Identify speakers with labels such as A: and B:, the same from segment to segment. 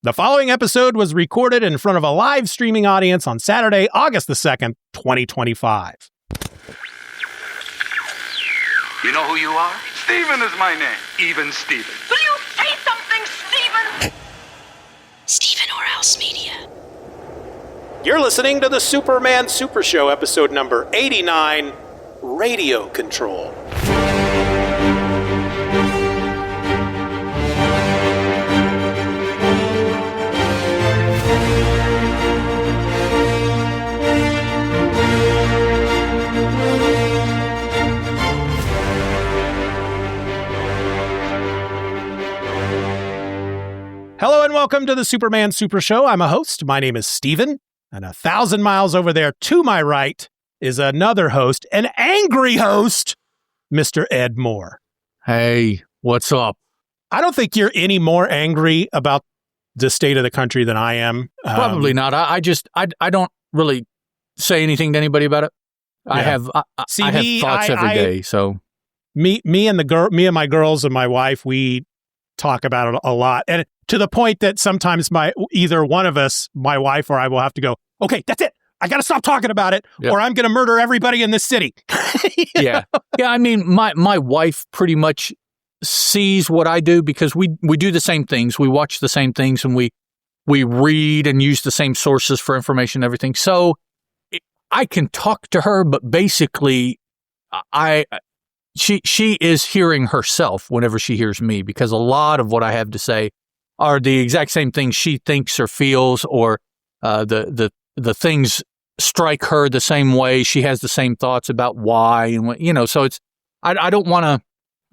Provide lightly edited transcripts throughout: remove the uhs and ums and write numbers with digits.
A: The following episode was recorded in front of a live streaming audience on Saturday, August the 2nd, 2025.
B: You know who you are? Steeven is my name. Even Steeven.
C: Will you say something, Steeven?
D: Steeven or Else Media.
A: You're listening to the Superman Super Show, episode number 89, Radio Control. Hello and welcome to the Superman Super Show. I'm a host. My name is Steeven, and 1,000 miles over there to my right is another host, an angry host, Mr. Ed Moore.
E: Hey, what's up?
A: I don't think you're any more angry about the state of the country than I am.
E: Probably not. I don't really say anything to anybody about it. Yeah. I have thoughts every day. So
A: me and my girls and my wife, we talk about it a lot, and to the point that sometimes either one of us, my wife or I, will have to go, okay, that's it. I got to stop talking about it, or I'm going to murder everybody in this city.
E: Yeah. I mean, my wife pretty much sees what I do because we do the same things. We watch the same things, and we read and use the same sources for information and everything. So I can talk to her, but basically, she is hearing herself whenever she hears me, because a lot of what I have to say are the exact same things she thinks or feels, or the things strike her the same way. She has the same thoughts about why, and what, so it's I don't want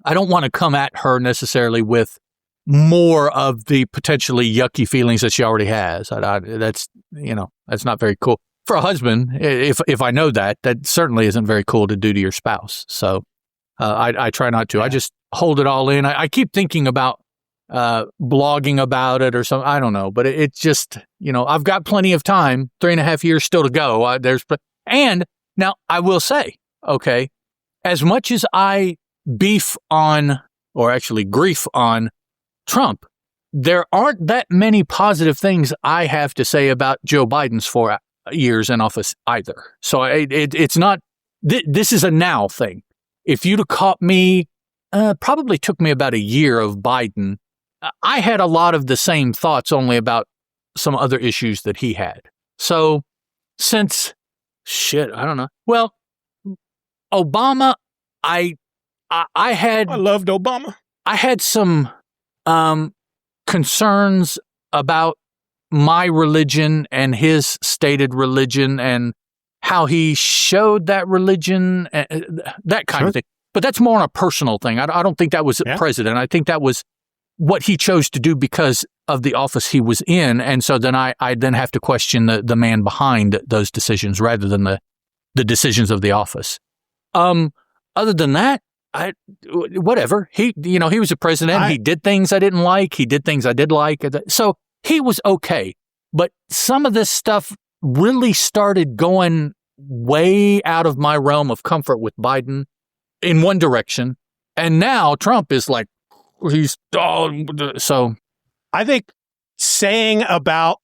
E: to come at her necessarily with more of the potentially yucky feelings that she already has. That's not very cool for a husband. If I know that certainly isn't very cool to do to your spouse. So I try not to. Yeah. I just hold it all in. I keep thinking about blogging about it or something. I don't know, but it's just, I've got plenty of time, 3.5 years still to go. And now I will say, okay, as much as I grief on Trump, there aren't that many positive things I have to say about Joe Biden's 4 years in office either. So it's not, this is a now thing. If you'd have caught me, probably took me about a year of Biden, I had a lot of the same thoughts, only about some other issues that he had. So since, I don't know. Well, Obama, I loved Obama. I had some concerns about my religion and his stated religion and how he showed that religion, that kind of thing. But that's more on a personal thing. I don't think that was president. I think that was what he chose to do because of the office he was in. And so then I then have to question the man behind those decisions rather than the decisions of the office. Other than that, whatever. He was a president. He did things I didn't like. He did things I did like. So he was okay. But some of this stuff really started going way out of my realm of comfort with Biden in one direction. And now Trump is like, so
A: I think saying about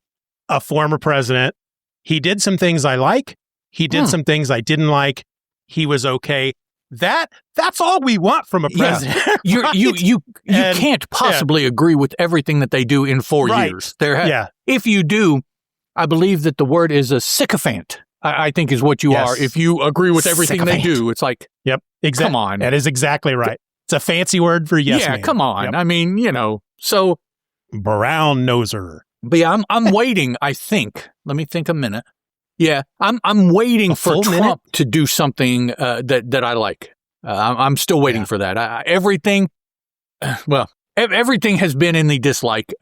A: a former president, he did some things I like, he did some things I didn't like, he was okay. That's all we want from a president.
E: Yeah. Right? You can't possibly agree with everything that they do in 4 years. If you do, I believe that the word is a sycophant. I think is what you are. If you agree with everything they do, it's like,
A: exactly.
E: Come on.
A: That is exactly right. It's a fancy word for yes man.
E: Come on. Yep. I mean, so
A: brown noser.
E: But yeah, I'm waiting, I think. Let me think a minute. Yeah, I'm waiting for Trump to do something that I like. I'm still waiting for that. Everything has been in the dislike,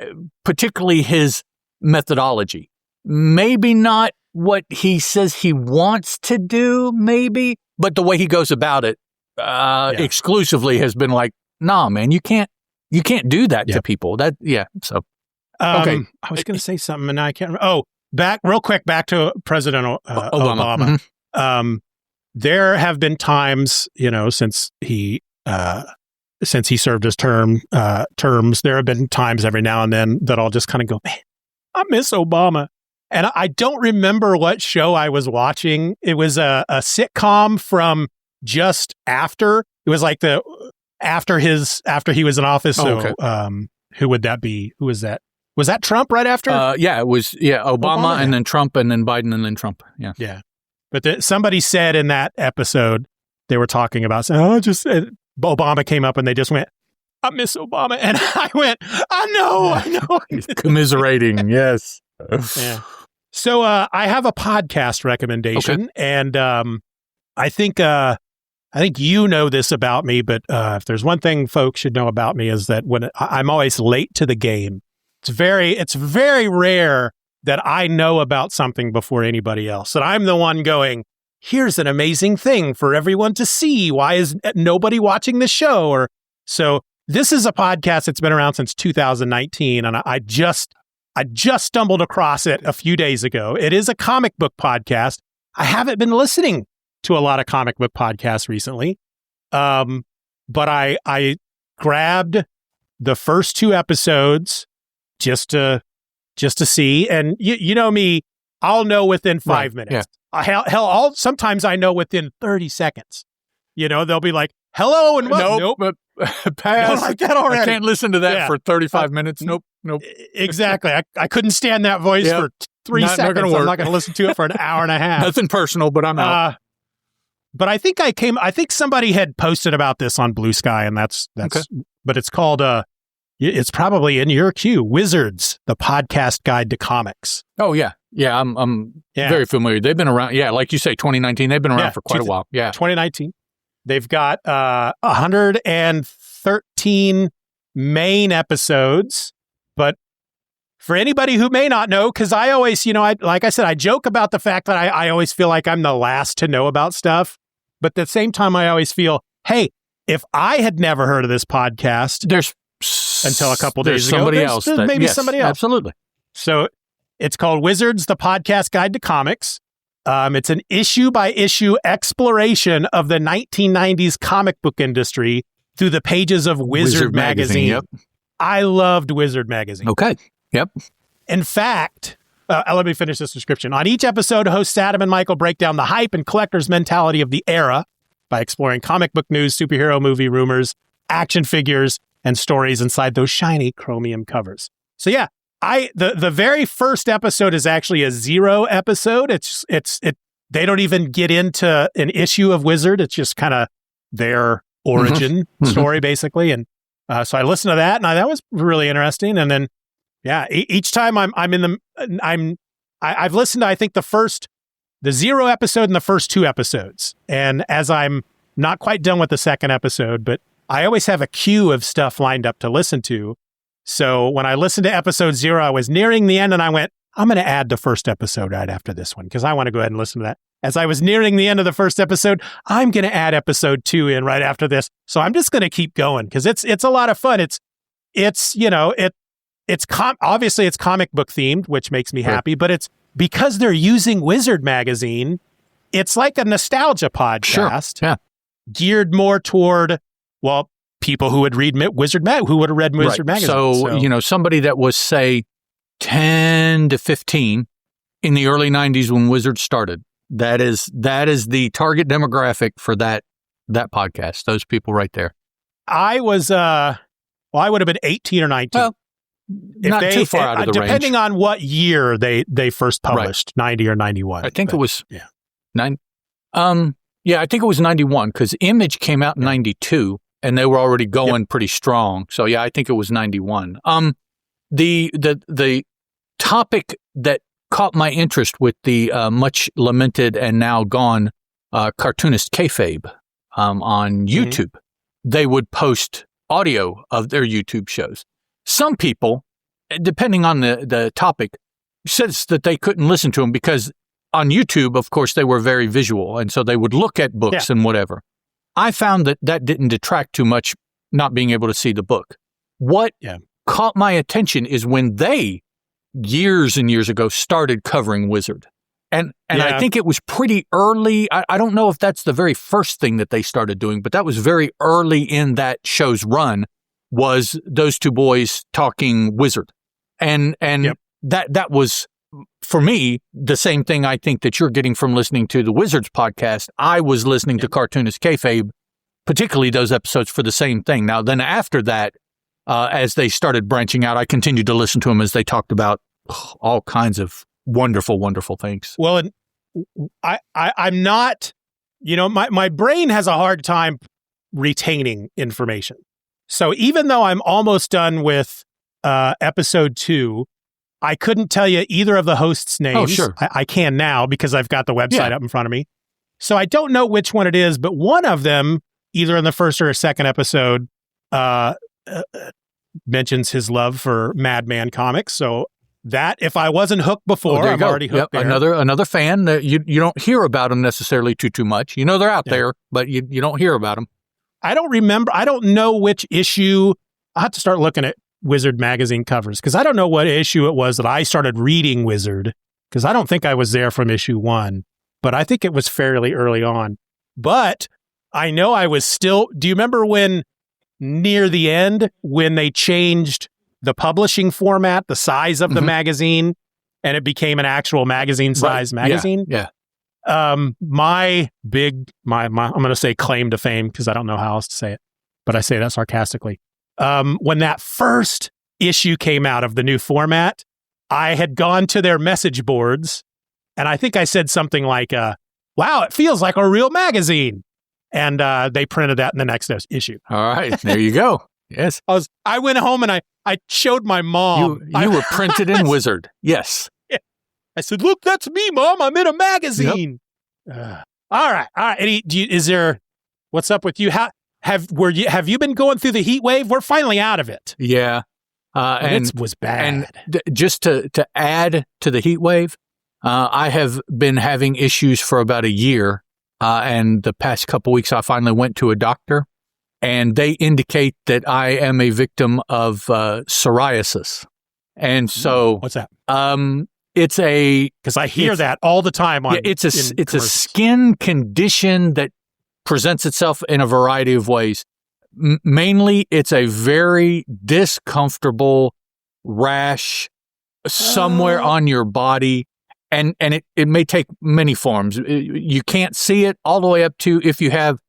E: particularly his methodology. Maybe not what he says he wants to do, maybe, but the way he goes about it exclusively has been like, nah, man, you can't do that to people. So okay.
A: I was going to say something and I can't remember. Oh, back to President Obama. Mm-hmm. There have been times, since he served his terms, there have been times every now and then that I'll just kind of go, man, I miss Obama. And I don't remember what show I was watching. It was a sitcom from just after. It was like after he was in office. So,
E: okay.
A: Who would that be? Who was that? Was that Trump right after?
E: It was Obama and then Trump and then Biden and then Trump. Yeah.
A: Yeah. But somebody said in that episode, they were talking about, Obama came up and they just went, I miss Obama. And I went, I know.
E: Commiserating. Yes.
A: Yeah. So I have a podcast recommendation, and I think you know this about me, but if there's one thing folks should know about me is that when I'm always late to the game. It's very rare that I know about something before anybody else. And I'm the one going, here's an amazing thing for everyone to see. Why is nobody watching the show? So this is a podcast that's been around since 2019, and I just stumbled across it a few days ago. It is a comic book podcast. I haven't been listening to a lot of comic book podcasts recently, but I grabbed the first 2 episodes just to see. And you know me, I'll know within 5 minutes. Yeah. Sometimes I know within 30 seconds. They'll be like, hello, and what?
E: Nope. Pass.
A: Don't like that already.
E: I can't listen to that for 35 minutes. Nope.
A: Exactly. I couldn't stand that voice for 3 seconds. I'm not going to listen to it for an hour and a half.
E: Nothing personal, but I'm out.
A: But I think somebody had posted about this on Blue Sky, and that's okay. But it's called, it's probably in your queue, Wizards, the podcast guide to comics.
E: Oh, yeah. Yeah, I'm very familiar. They've been around, like you say, 2019. They've been around for quite a while. Yeah.
A: 2019. They've got 113 main episodes, but for anybody who may not know, because I always, like I said, I joke about the fact that I always feel like I'm the last to know about stuff, but at the same time, I always feel, hey, if I had never heard of this podcast until a couple days ago, there's maybe somebody else.
E: Absolutely.
A: So it's called Wizards, the podcast guide to comics. It's an issue-by-issue exploration of the 1990s comic book industry through the pages of Wizard Magazine.
E: Yep.
A: I loved Wizard Magazine.
E: Okay. Yep.
A: In fact, let me finish this description. On each episode, hosts Adam and Michael break down the hype and collector's mentality of the era by exploring comic book news, superhero movie rumors, action figures, and stories inside those shiny chromium covers. So yeah, the very first episode is actually a 0 episode. They don't even get into an issue of Wizard. It's just kind of their origin story, basically. And so I listened to that, and that was really interesting. And then, each time I've listened to, I think, the 0 episode and the first 2 episodes. And as I'm not quite done with the second episode, but I always have a queue of stuff lined up to listen to. So when I listened to episode 0, I was nearing the end, and I went, I'm going to add the first episode right after this one because I want to go ahead and listen to that. As I was nearing the end of the first episode, I'm going to add episode 2 in right after this. So I'm just going to keep going because it's a lot of fun. Obviously it's comic book themed, which makes me happy, but it's because they're using Wizard Magazine. It's like a nostalgia podcast, geared more toward people who would read Wizard Magazine.
E: So somebody that was, say, 10 to 15 in the early 90s when Wizard started. That is the target demographic for that podcast. Those people right there.
A: I was I would have been 18 or 19.
E: Well, not too far out of the range.
A: Depending on what year they first published, 90 or 91.
E: I think it was 9. I think it was 91 because Image came out in 92 and they were already going pretty strong. So I think it was 91. The topic that caught my interest with the much lamented and now gone cartoonist kayfabe on YouTube. They would post audio of their YouTube shows. Some people, depending on the topic, says that they couldn't listen to them because on YouTube, of course, they were very visual, and so they would look at books and whatever. I found that didn't detract too much, not being able to see the book. What caught my attention is when they, years and years ago, started covering Wizard. And I think it was pretty early. I don't know if that's the very first thing that they started doing, but that was very early in that show's run, was those two boys talking Wizard. And that was, for me, the same thing I think that you're getting from listening to the Wizards podcast. I was listening to Cartoonist Kayfabe, particularly those episodes, for the same thing. Now, then after that, as they started branching out, I continued to listen to them as they talked about all kinds of wonderful, wonderful things.
A: Well, and I'm not, my brain has a hard time retaining information. So even though I'm almost done with episode 2, I couldn't tell you either of the hosts' names.
E: Oh, sure.
A: I can now because I've got the website up in front of me. So I don't know which one it is, but one of them, either in the first or second episode, mentions his love for Madman comics. So that, if I wasn't hooked before, I'm already hooked there.
E: Another fan that you don't hear about them necessarily too much. You know they're out there, but you don't hear about them.
A: I don't remember. I don't know which issue. I'll have to start looking at Wizard magazine covers because I don't know what issue it was that I started reading Wizard, because I don't think I was there from issue 1, but I think it was fairly early on. But I know I was still. Do you remember when near the end when they changed the publishing format, the size of the magazine, and it became an actual magazine size magazine?
E: Yeah.
A: My I'm going to say claim to fame because I don't know how else to say it, but I say that sarcastically. When that first issue came out of the new format, I had gone to their message boards and I think I said something like, wow, it feels like a real magazine. And they printed that in the next issue.
E: All right. There you go. Yes.
A: I went home and I showed my mom.
E: You were printed in Wizard. Yes.
A: Yeah. I said, look, that's me, Mom. I'm in a magazine. Yep. All right. What's up with you? Have you been going through the heat wave? We're finally out of it.
E: Yeah.
A: And it was bad.
E: And just to add to the heat wave, I have been having issues for about a year. And the past couple weeks, I finally went to a doctor, and they indicate that I am a victim of psoriasis. And so,
A: what's that?
E: It's
A: because I hear that all the time.
E: It's a skin condition that presents itself in a variety of ways. Mainly, it's a very discomfortable rash somewhere on your body. And it may take many forms. You can't see it all the way up to if you have.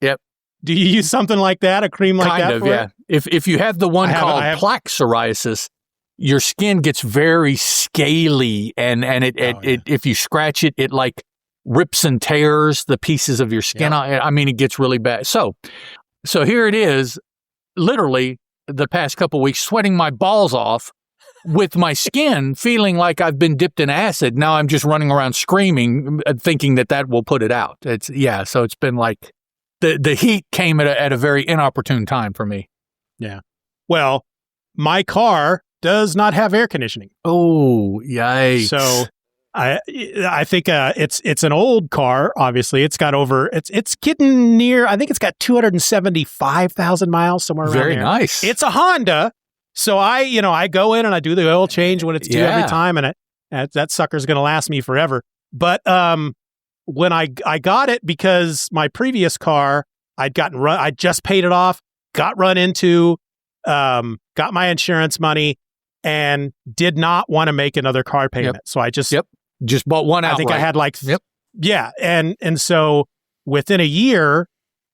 E: Yep.
A: Do you use something like that, a cream like that?
E: Kind of, yeah. If you have the one called plaque psoriasis, your skin gets very scaly, and it if you scratch it, it like rips and tears the pieces of your skin. I mean, it gets really bad. So here it is, literally the past couple of weeks, sweating my balls off. With my skin feeling like I've been dipped in acid. Now I'm just running around screaming, thinking that will put it out. So it's been like the heat came at a very inopportune time for me.
A: Yeah. Well, my car does not have air conditioning.
E: Oh, yikes.
A: So I think it's an old car. Obviously, it's got it's getting near. I think it's got 275,000 miles somewhere around
E: Very
A: there.
E: nice.
A: It's a Honda. So I go in and I do the oil change when it's due every time, and that sucker's going to last me forever. But when I got it, because my previous car I just paid it off, got run into, got my insurance money, and did not want to make another car payment.
E: Yep.
A: So I just
E: bought one outright.
A: I think I had and so within a year.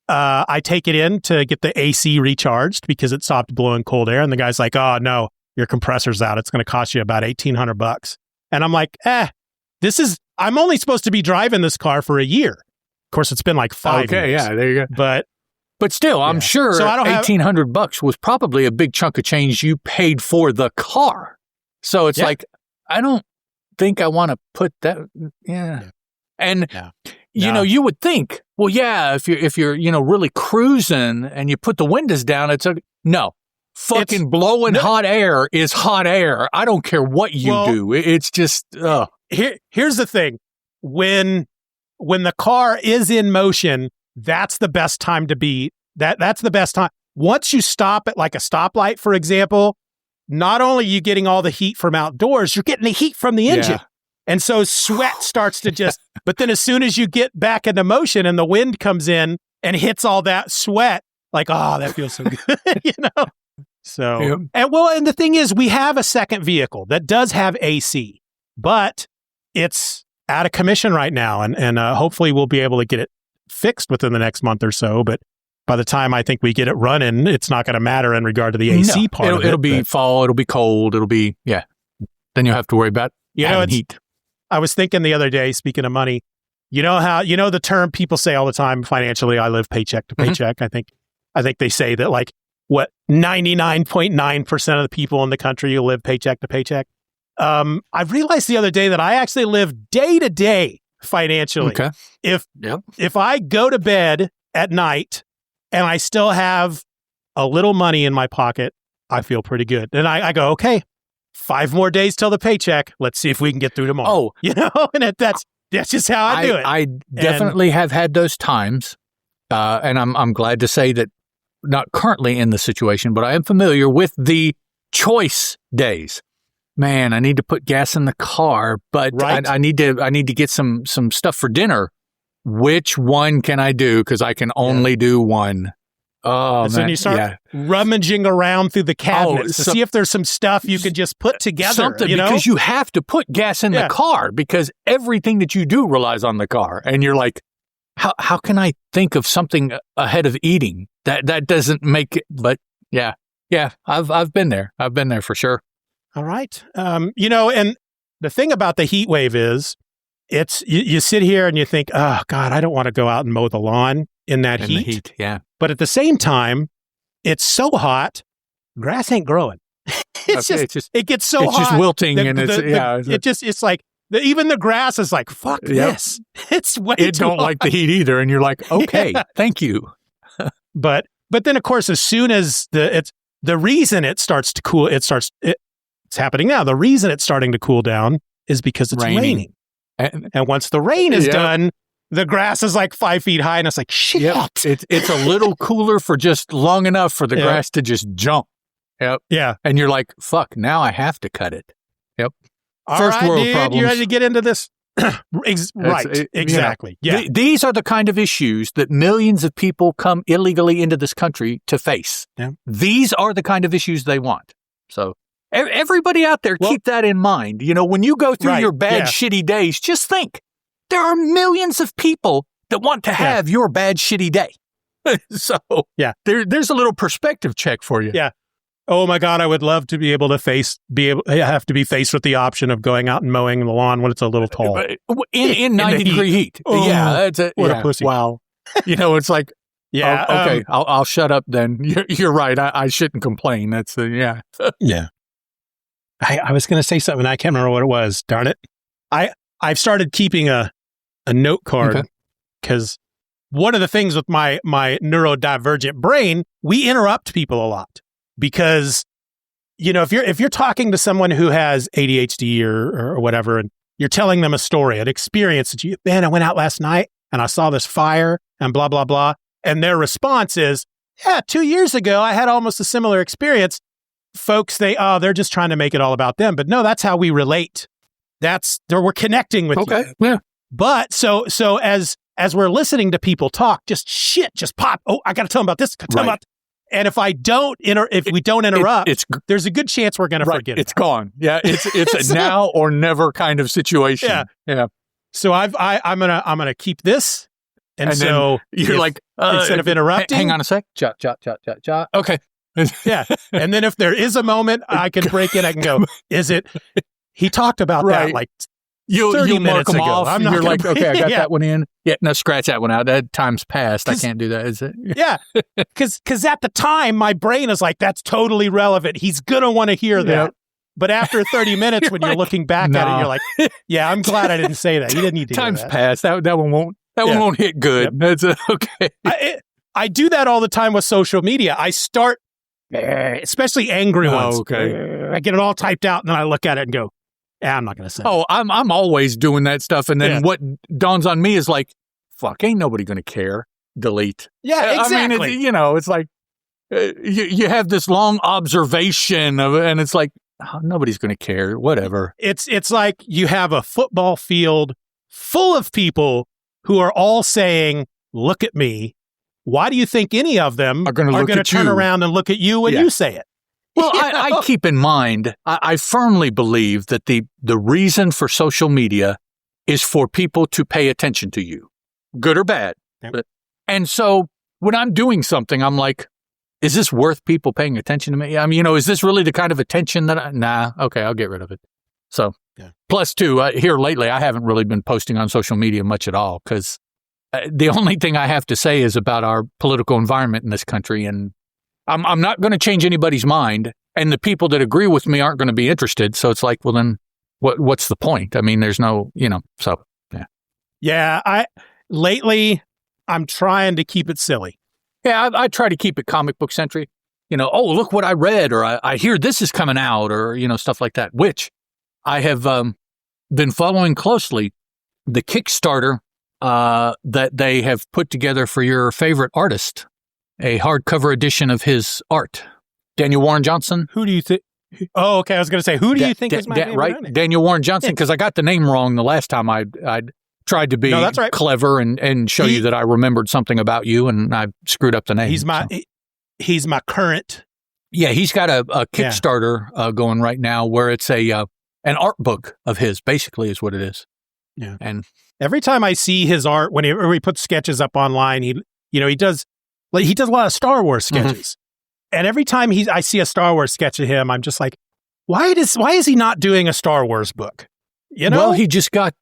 A: I take it in to get the AC recharged because it stopped blowing cold air. And the guy's like, oh, no, your compressor's out. It's going to cost you about $1,800. And I'm like, I'm only supposed to be driving this car for a year. Of course, it's been like 5 years.
E: Okay, yeah, there you go. But still, I'm sure so $1,800 was probably a big chunk of change you paid for the car. So it's like, I don't think I want to put that. Yeah. And, you would think, well, yeah, if you're really cruising and you put the windows down, fucking blowing hot air is hot air. I don't care what you do. It's just,
A: Here's the thing. When the car is in motion, that's the best time to be. That's the best time. Once you stop at like a stoplight, for example, not only are you getting all the heat from outdoors, you're getting the heat from the engine. Yeah. And so sweat starts to but then as soon as you get back into motion and the wind comes in and hits all that sweat, like, oh, that feels so good, So,
E: Yep.
A: and the thing is, we have a second vehicle that does have AC, but it's out of commission right now. And hopefully we'll be able to get it fixed within the next month or so. But by the time I think we get it running, it's not going to matter in regard to the AC part of it.
E: It'll be fall. It'll be cold. It'll be, Then you'll have to worry about heat.
A: I was thinking the other day, speaking of money, you know the term people say all the time, financially, I live paycheck to paycheck. I think they say that 99.9% of the people in the country live paycheck to paycheck. I realized the other day that I actually live day to day financially.
E: Okay.
A: If I go to bed at night and I still have a little money in my pocket, I feel pretty good. And I go, okay, 5 more days till the paycheck. Let's see if we can get through tomorrow. Oh, and that's just how I do it.
E: I definitely have had those times, and I'm glad to say that not currently in the situation, but I am familiar with the choice days. Man, I need to put gas in the car, but I need to get some stuff for dinner. Which one can I do? Because I can only do one. Oh,
A: and so
E: man.
A: you start rummaging around through the cabinets to see if there's some stuff you can just put together.
E: Something, because you have to put gas in the car because everything that you do relies on the car. And you're like, how can I think of something ahead of eating? That doesn't make it. But yeah, I've been there. I've been there for sure.
A: All right. And the thing about the heat wave is it's you sit here and you think, oh God, I don't want to go out and mow the lawn in that heat.
E: The heat. Yeah.
A: But at the same time, it's so hot, grass ain't growing. It gets so hot.
E: It's just wilting, and
A: it's like even the grass is like, fuck this. It's way
E: It
A: too
E: don't
A: hot.
E: like the heat either, and you're like, okay, thank you.
A: But then of course, as soon as the reason it starts to cool, it's happening now. The reason it's starting to cool down is because it's raining. And once the rain is done, the grass is like 5 feet high, and it's like, shit.
E: Yep. It's a little cooler for just long enough for the grass to just jump. Yep.
A: Yeah.
E: And you're like, fuck, now I have to cut it. Yep.
A: First world problems. You ready to get into this? Right. Exactly.
E: You know, these are the kind of issues that millions of people come illegally into this country to face.
A: Yeah.
E: These are the kind of issues they want. So everybody out there, keep that in mind. You know, when you go through your bad, shitty days, just think there are millions of people that want to have your bad, shitty day. So there's a little perspective check for you.
A: Yeah. Oh my God, I would love to be able to have to be faced with the option of going out and mowing the lawn when it's a little tall.
E: In 90-degree heat.
A: Oh,
E: yeah.
A: What a pussy.
E: Wow. You know, it's like, okay, I'll shut up then. You're right. I shouldn't complain. That's yeah.
A: I was going to say something. I can't remember what it was. Darn it. I've started keeping a note card because one of the things with my neurodivergent brain, we interrupt people a lot because, you know, if you're talking to someone who has ADHD or whatever, and you're telling them a story, an experience that I went out last night and I saw this fire and blah, blah, blah. And their response is, 2 years ago, I had almost a similar experience. Folks, they're just trying to make it all about them. But no, that's how we relate. We're connecting with you.
E: Yeah.
A: But so as we're listening to people talk, just pop. Oh, I got to tell them about this. And if we don't interrupt, there's a good chance we're going to forget.
E: It's gone. Yeah. It's a now or never kind of situation. Yeah.
A: So I'm gonna keep this. And so
E: you're like,
A: instead of interrupting,
E: hang on a sec. Jot. Okay.
A: Yeah. And then if there is a moment I can break in, I can go, he talked about that like 30 minutes ago.
E: Off. You're like, okay, I got that one in. Yeah, no, scratch that one out. That time's passed. I can't do that, is it?
A: Yeah. Because at the time, my brain is like, that's totally relevant. He's going to want to hear that. Yep. But after 30 minutes, when you're looking back at it, you're like, yeah, I'm glad I didn't say that. You didn't need to
E: Time's
A: hear that.
E: passed. That one won't. One won't hit good. Yep. That's okay.
A: I do that all the time with social media. I start, especially angry ones.
E: Okay.
A: I get it all typed out, and then I look at it and go, I'm not going to say it.
E: Oh, I'm always doing that stuff. And then what dawns on me is like, fuck, ain't nobody going to care. Delete.
A: Yeah, exactly.
E: I mean, it's like, you have this long observation of it, and it's like, nobody's going to care. Whatever.
A: It's like you have a football field full of people who are all saying, look at me. Why do you think any of them are going to turn around and look at you when you say it?
E: Well, I keep in mind, I firmly believe that the reason for social media is for people to pay attention to you, good or bad.
A: Yep.
E: And so when I'm doing something, I'm like, is this worth people paying attention to me? I mean, is this really the kind of attention that okay, I'll get rid of it. So, plus two, here lately, I haven't really been posting on social media much at all because the only thing I have to say is about our political environment in this country. And I'm not going to change anybody's mind. And the people that agree with me aren't going to be interested. So it's like, well, then what's the point? I mean, there's no, so, yeah.
A: Yeah, lately, I'm trying to keep it silly.
E: Yeah, I try to keep it comic book centric. Oh, look what I read, or I hear this is coming out, or, stuff like that, which I have been following closely. The Kickstarter that they have put together for your favorite artist, a hardcover edition of his art, Daniel Warren Johnson.
A: Who do you think? Oh, okay. I was going to say, who do you think is my favorite artist?
E: Daniel Warren Johnson, because I got the name wrong the last time I tried to be clever and show you that I remembered something about you, and I screwed up the name.
A: He's my current.
E: Yeah, he's got a Kickstarter going right now where it's an art book of his, basically, is what it is.
A: Yeah,
E: and
A: every time I see his art, whenever he puts sketches up online, he does a lot of Star Wars sketches, and every time I see a Star Wars sketch of him, I'm just like, why is he not doing a Star Wars book?
E: Well, he just got.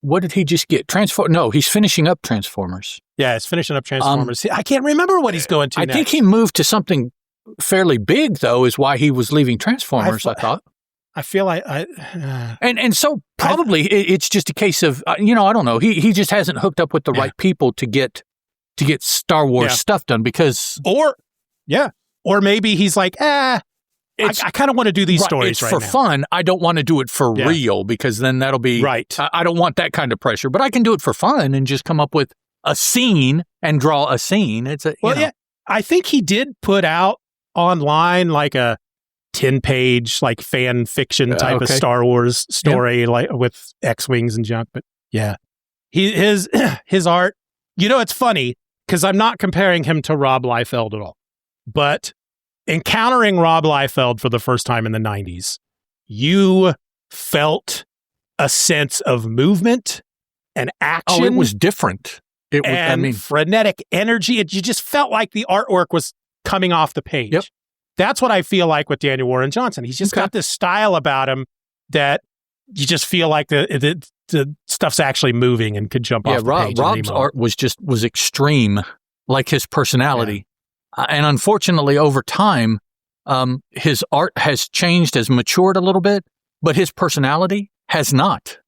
E: What did he just get? No, he's finishing up Transformers.
A: Yeah, he's finishing up Transformers. I can't remember what he's going to next.
E: I think he moved to something fairly big, though, is why he was leaving Transformers, I thought.
A: I feel like
E: And so probably it's just a case of, I don't know. He just hasn't hooked up with the right people to get Star Wars stuff done because...
A: Or maybe he's like, I kind of want to do these stories right now.
E: It's for fun. I don't want to do it for real because then that'll be...
A: Right.
E: I don't want that kind of pressure, but I can do it for fun and just come up with a scene and draw a scene.
A: I think he did put out online like a 10-page like fan fiction type of Star Wars story like with X-Wings and junk. But yeah, his art, it's funny because I'm not comparing him to Rob Liefeld at all, but encountering Rob Liefeld for the first time in the 90s, you felt a sense of movement and action.
E: Oh, it was different.
A: Frenetic energy. You just felt like the artwork was coming off the page.
E: Yep.
A: That's what I feel like with Daniel Warren Johnson. He's just got this style about him that you just feel like the stuff's actually moving and could jump off the page.
E: Rob's art was extreme, like his personality. Yeah. And unfortunately, over time, his art has changed, has matured a little bit, but his personality has not.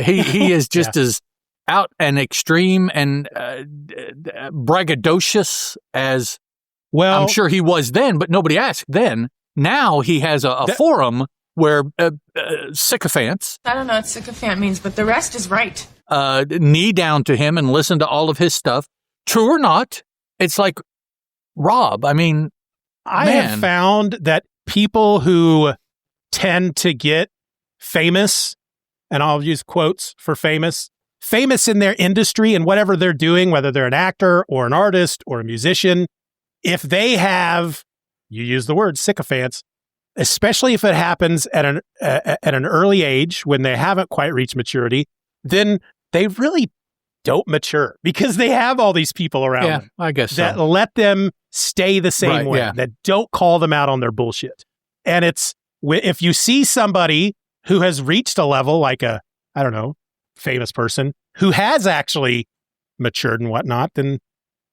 E: He is just as out and extreme and braggadocious as I'm sure he was then, but nobody asked then. Now he has a forum where sycophants...
F: I don't know what sycophant means, but the rest is right.
E: Knee down to him and listen to all of his stuff. True or not, it's like, Rob, I mean,
A: I have found that people who tend to get famous, and I'll use quotes for famous in their industry and whatever they're doing, whether they're an actor or an artist or a musician, if they have, you use the word sycophants, especially if it happens at an early age when they haven't quite reached maturity, then they really don't mature because they have all these people around them.
E: I guess
A: that let them stay the same way, that don't call them out on their bullshit. And if you see somebody who has reached a level like famous person who has actually matured and whatnot, then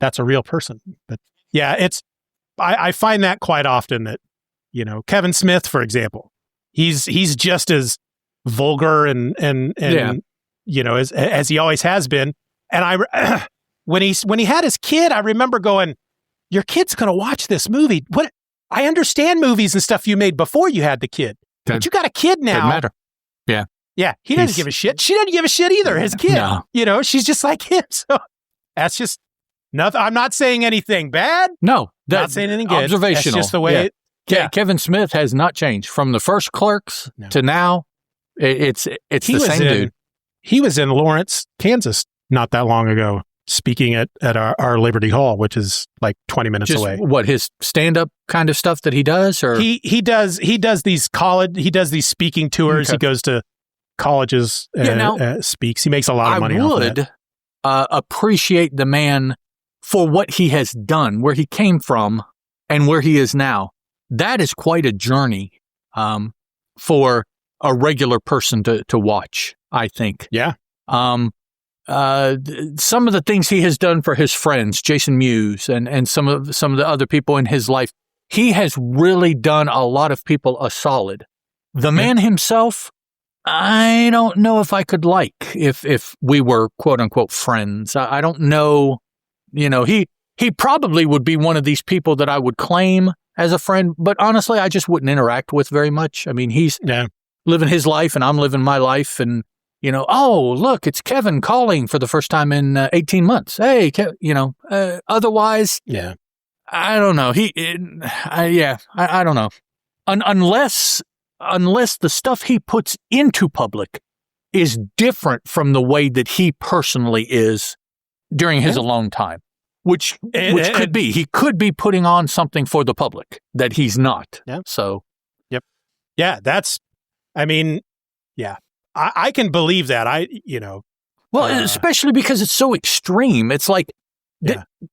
A: that's a real person. But yeah, I find that quite often that, Kevin Smith, for example, he's just as vulgar and as he always has been. And when he had his kid, I remember going, your kid's going to watch this movie. What? I understand movies and stuff you made before you had the kid, but you got a kid now.
E: Doesn't matter. Yeah.
A: Yeah. He doesn't give a shit. She doesn't give a shit either. His kid, she's just like him. So that's just nothing. I'm not saying anything bad.
E: No,
A: not saying anything good.
E: Observational.
A: That's just the way
E: Kevin Smith has not changed from the first Clerks to now. It's the same dude.
A: He was in Lawrence, Kansas not that long ago. speaking at our Liberty Hall, which is like 20 minutes
E: Just
A: away.
E: what, his stand-up kind of stuff that he does? Or
A: He does these speaking tours.
E: Okay.
A: He goes to colleges and speaks. He makes a lot of money off of that.
E: I would appreciate the man for what he has done, where he came from and where he is now. That is quite a journey for a regular person to watch, I think.
A: Yeah.
E: Some of the things he has done for his friends, Jason Mewes, and some of the other people in his life, he has really done a lot of people a solid. The man himself, I don't know if I could like if we were quote unquote friends. I don't know. You know, he probably would be one of these people that I would claim as a friend, but honestly, I just wouldn't interact with very much. I mean, he's living his life and I'm living my life, and oh, look, it's Kevin calling for the first time in 18 months. Hey, otherwise, I don't know. I don't know. Unless the stuff he puts into public is different from the way that he personally is during his alone time, which could be. He could be putting on something for the public that he's not.
A: Yeah.
E: So.
A: Yep. Yeah, I can believe that.
E: Especially because it's so extreme. It's like,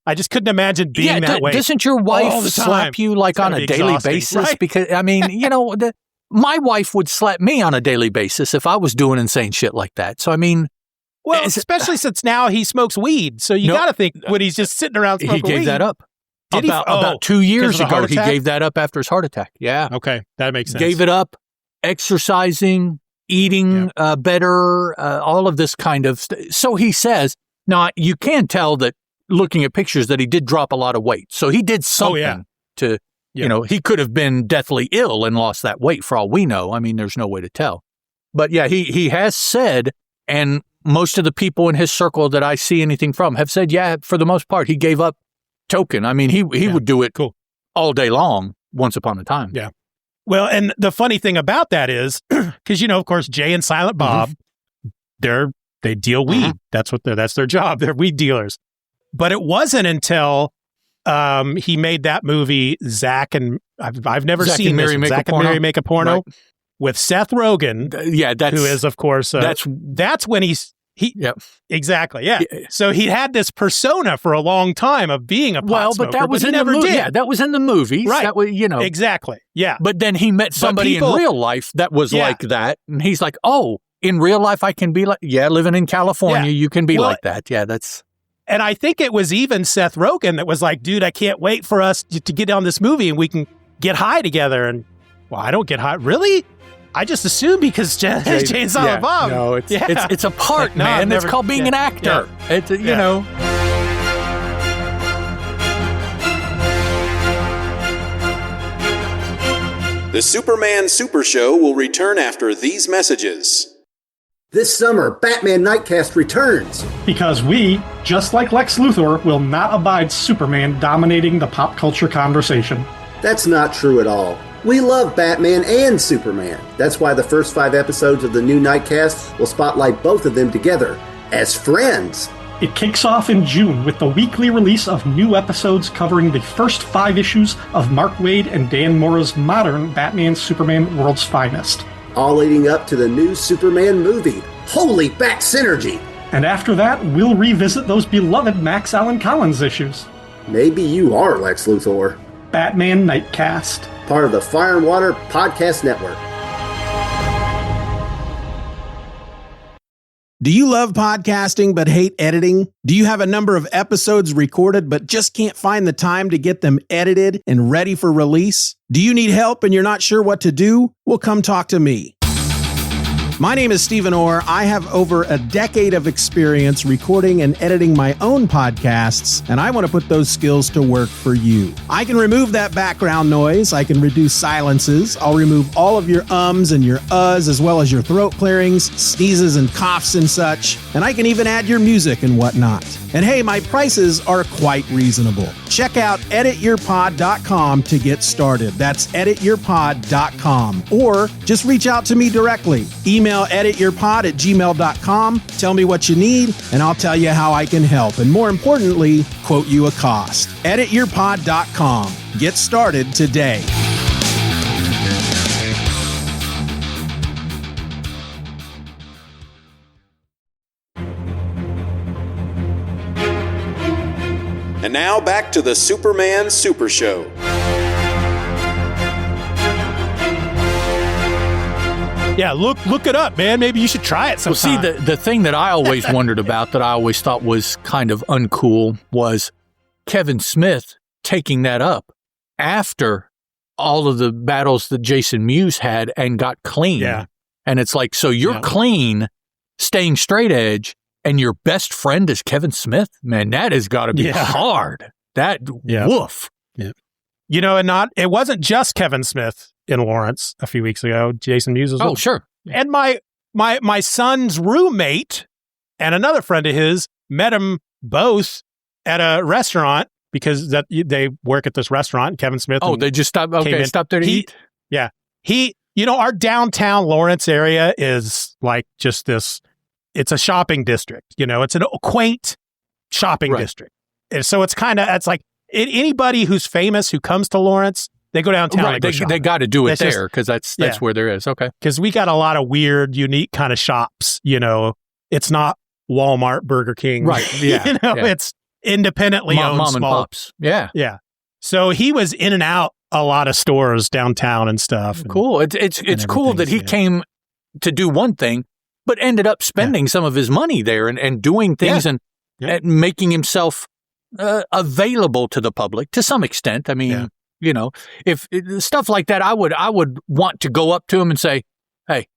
A: I just couldn't imagine being that way.
E: Doesn't your wife slap you like on a daily basis?
A: Right?
E: Because my wife would slap me on a daily basis if I was doing insane shit like that. So
A: well, especially since now he smokes weed, so you got to think when he's just sitting around smoking weed.
E: He gave that up.
A: Did
E: about 2 years ago, he gave that up after his heart attack. Yeah.
A: Okay, that makes sense.
E: Gave it up, exercising, eating better, all of this kind of so he says. Now, you can tell that looking at pictures that he did drop a lot of weight. So he did something to, he could have been deathly ill and lost that weight for all we know. I mean, there's no way to tell. But yeah, he has said, and most of the people in his circle that I see anything from have said, for the most part, he gave up token. I mean, he would do it all day long once upon a time.
A: Yeah. Well, and the funny thing about that is, because, of course, Jay and Silent Bob, they deal weed. That's their job. They're weed dealers. But it wasn't until he made that movie, Zach and I've never
E: Zach
A: seen
E: and Mary
A: this.
E: Make
A: Zach
E: a
A: and
E: Porno?
A: Mary Make a Porno.
E: Right.
A: With Seth Rogen, who is, of course, that's when exactly, yeah. So he had this persona for a long time of being a pot smoker,
E: but that was in the movie. Yeah, that was in the movies,
A: right?
E: That was,
A: exactly, yeah.
E: But then he met somebody in real life that was like that, and he's like, "Oh, in real life, I can be like, living in California, you can be like that." Yeah, that's.
A: And I think it was even Seth Rogen that was like, "Dude, I can't wait for us to get on this movie and we can get high together." And I don't get high, really. I just assume because Jay and Silent Bob.
E: No, it's a part, man. It's called being an actor.
A: Yeah.
E: It's you know.
G: The Superman Super Show will return after these messages.
H: This summer, Batman Nightcast returns.
I: Because we, just like Lex Luthor, will not abide Superman dominating the pop culture conversation.
H: That's not true at all. We love Batman and Superman. That's why the first 5 episodes of the new Nightcast will spotlight both of them together as friends.
I: It kicks off in June with the weekly release of new episodes covering the first 5 issues of Mark Waid and Dan Mora's modern Batman Superman World's Finest.
H: All leading up to the new Superman movie. Holy Bat Synergy!
I: And after that, we'll revisit those beloved Max Allan Collins issues.
H: Maybe you are Lex Luthor.
I: Batman Nightcast.
H: Part of the Fire and Water Podcast Network.
J: Do you love podcasting but hate editing? Do you have a number of episodes recorded but just can't find the time to get them edited and ready for release? Do you need help and you're not sure what to do? Well, come talk to me. My name is Steven Orr. I have over a decade of experience recording and editing my own podcasts, and I want to put those skills to work for you. I can remove that background noise. I can reduce silences. I'll remove all of your ums and your uhs, as well as your throat clearings, sneezes and coughs and such. And I can even add your music and whatnot. And hey, my prices are quite reasonable. Check out edityourpod.com to get started. That's edityourpod.com. Or just reach out to me directly. Email edityourpod@gmail.com. Tell me what you need, and I'll tell you how I can help. And more importantly, quote you a cost. Edityourpod.com. Get started today.
G: And now back to the Superman Super Show.
A: Yeah, look it up, man. Maybe you should try it sometime.
E: Well, see, the thing that I always wondered about, that I always thought was kind of uncool, was Kevin Smith taking that up after all of the battles that Jason Mewes had and got clean.
A: Yeah.
E: And it's like, so you're clean, staying straight edge, and your best friend is Kevin Smith? Man, that has got to be hard. Woof.
A: Yeah. You know, and it wasn't just Kevin Smith in Lawrence a few weeks ago. Jason Mewes as well.
E: Oh, sure.
A: And my son's roommate and another friend of his met him both at a restaurant, because they work at this restaurant. Kevin Smith.
E: Oh, they just stopped. Okay, stopped there to eat.
A: Yeah. Our downtown Lawrence area is like just this. It's a shopping district. It's an quaint shopping district. And so it's like anybody who's famous who comes to Lawrence, they go downtown.
E: Right. They got to do it there because that's where there is. Okay.
A: Because we got a lot of weird, unique kind of shops. It's not Walmart, Burger King.
E: Right. Yeah.
A: It's independently owned
E: mom
A: small.
E: and pops. Yeah.
A: Yeah. So he was in and out a lot of stores downtown and stuff.
E: Cool. It's cool that he came to do one thing, but ended up spending some of his money there and doing things and making himself available to the public to some extent. I mean, if stuff like that, I would want to go up to him and say, "Hey,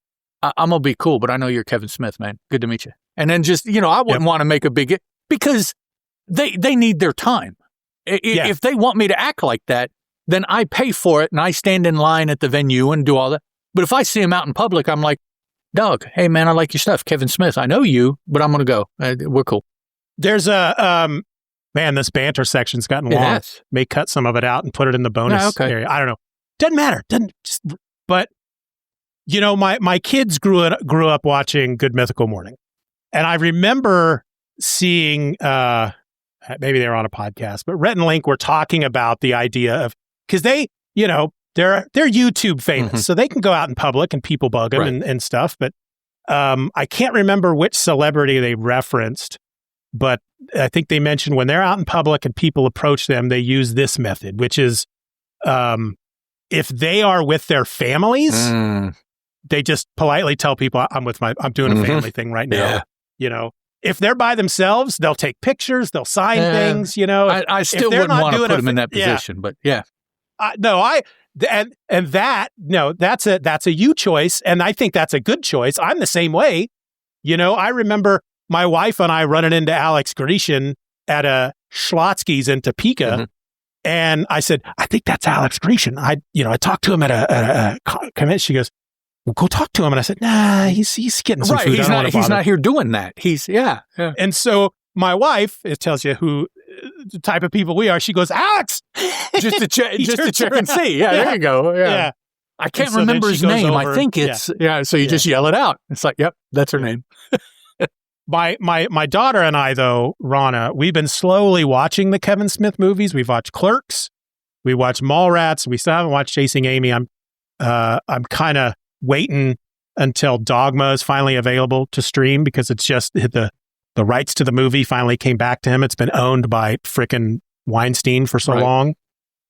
E: I'm gonna be cool, but I know you're Kevin Smith, man. Good to meet you." And then just I wouldn't want to make a big, because they need their time. If they want me to act like that, then I pay for it and I stand in line at the venue and do all that. But if I see him out in public, I'm like, "Dog, hey man, I like your stuff, Kevin Smith. I know you, but I'm gonna go. We're cool."
A: There's man, this banter section's gotten long. May cut some of it out and put it in the bonus area. I don't know. Doesn't matter. But my kids grew up watching Good Mythical Morning, and I remember seeing maybe they were on a podcast, but Rhett and Link were talking about the idea of, because they they're YouTube famous, so they can go out in public and people bug them and stuff. But I can't remember which celebrity they referenced, but I think they mentioned when they're out in public and people approach them, they use this method, which is if they are with their families, they just politely tell people, I'm doing a family thing right now. If they're by themselves, they'll take pictures, they'll sign things,
E: I still wouldn't want to put them in that position, but that's a you choice, and I think that's a good choice. I'm the same way. I remember my wife and I running into Alex Grecian at a Schlotsky's in Topeka, and I said, "I think that's Alex Grecian." I talked to him at a convention. She goes, "Well, go talk to him." And I said, "Nah, he's getting some food. He's not here doing that. He's
A: And so my wife, it tells you who the type of people we are. She goes, "Alex,"
E: just to check and see. Yeah, there you go. Yeah. I can't remember his name. I think it's So you just yell it out. It's like, yep, that's her name.
A: My daughter and I, though, Rana, we've been slowly watching the Kevin Smith movies. We've watched Clerks, we watched Mallrats. We still haven't watched Chasing Amy. I'm kind of waiting until Dogma is finally available to stream, because it's just the rights to the movie finally came back to him. It's been owned by frickin' Weinstein for so long.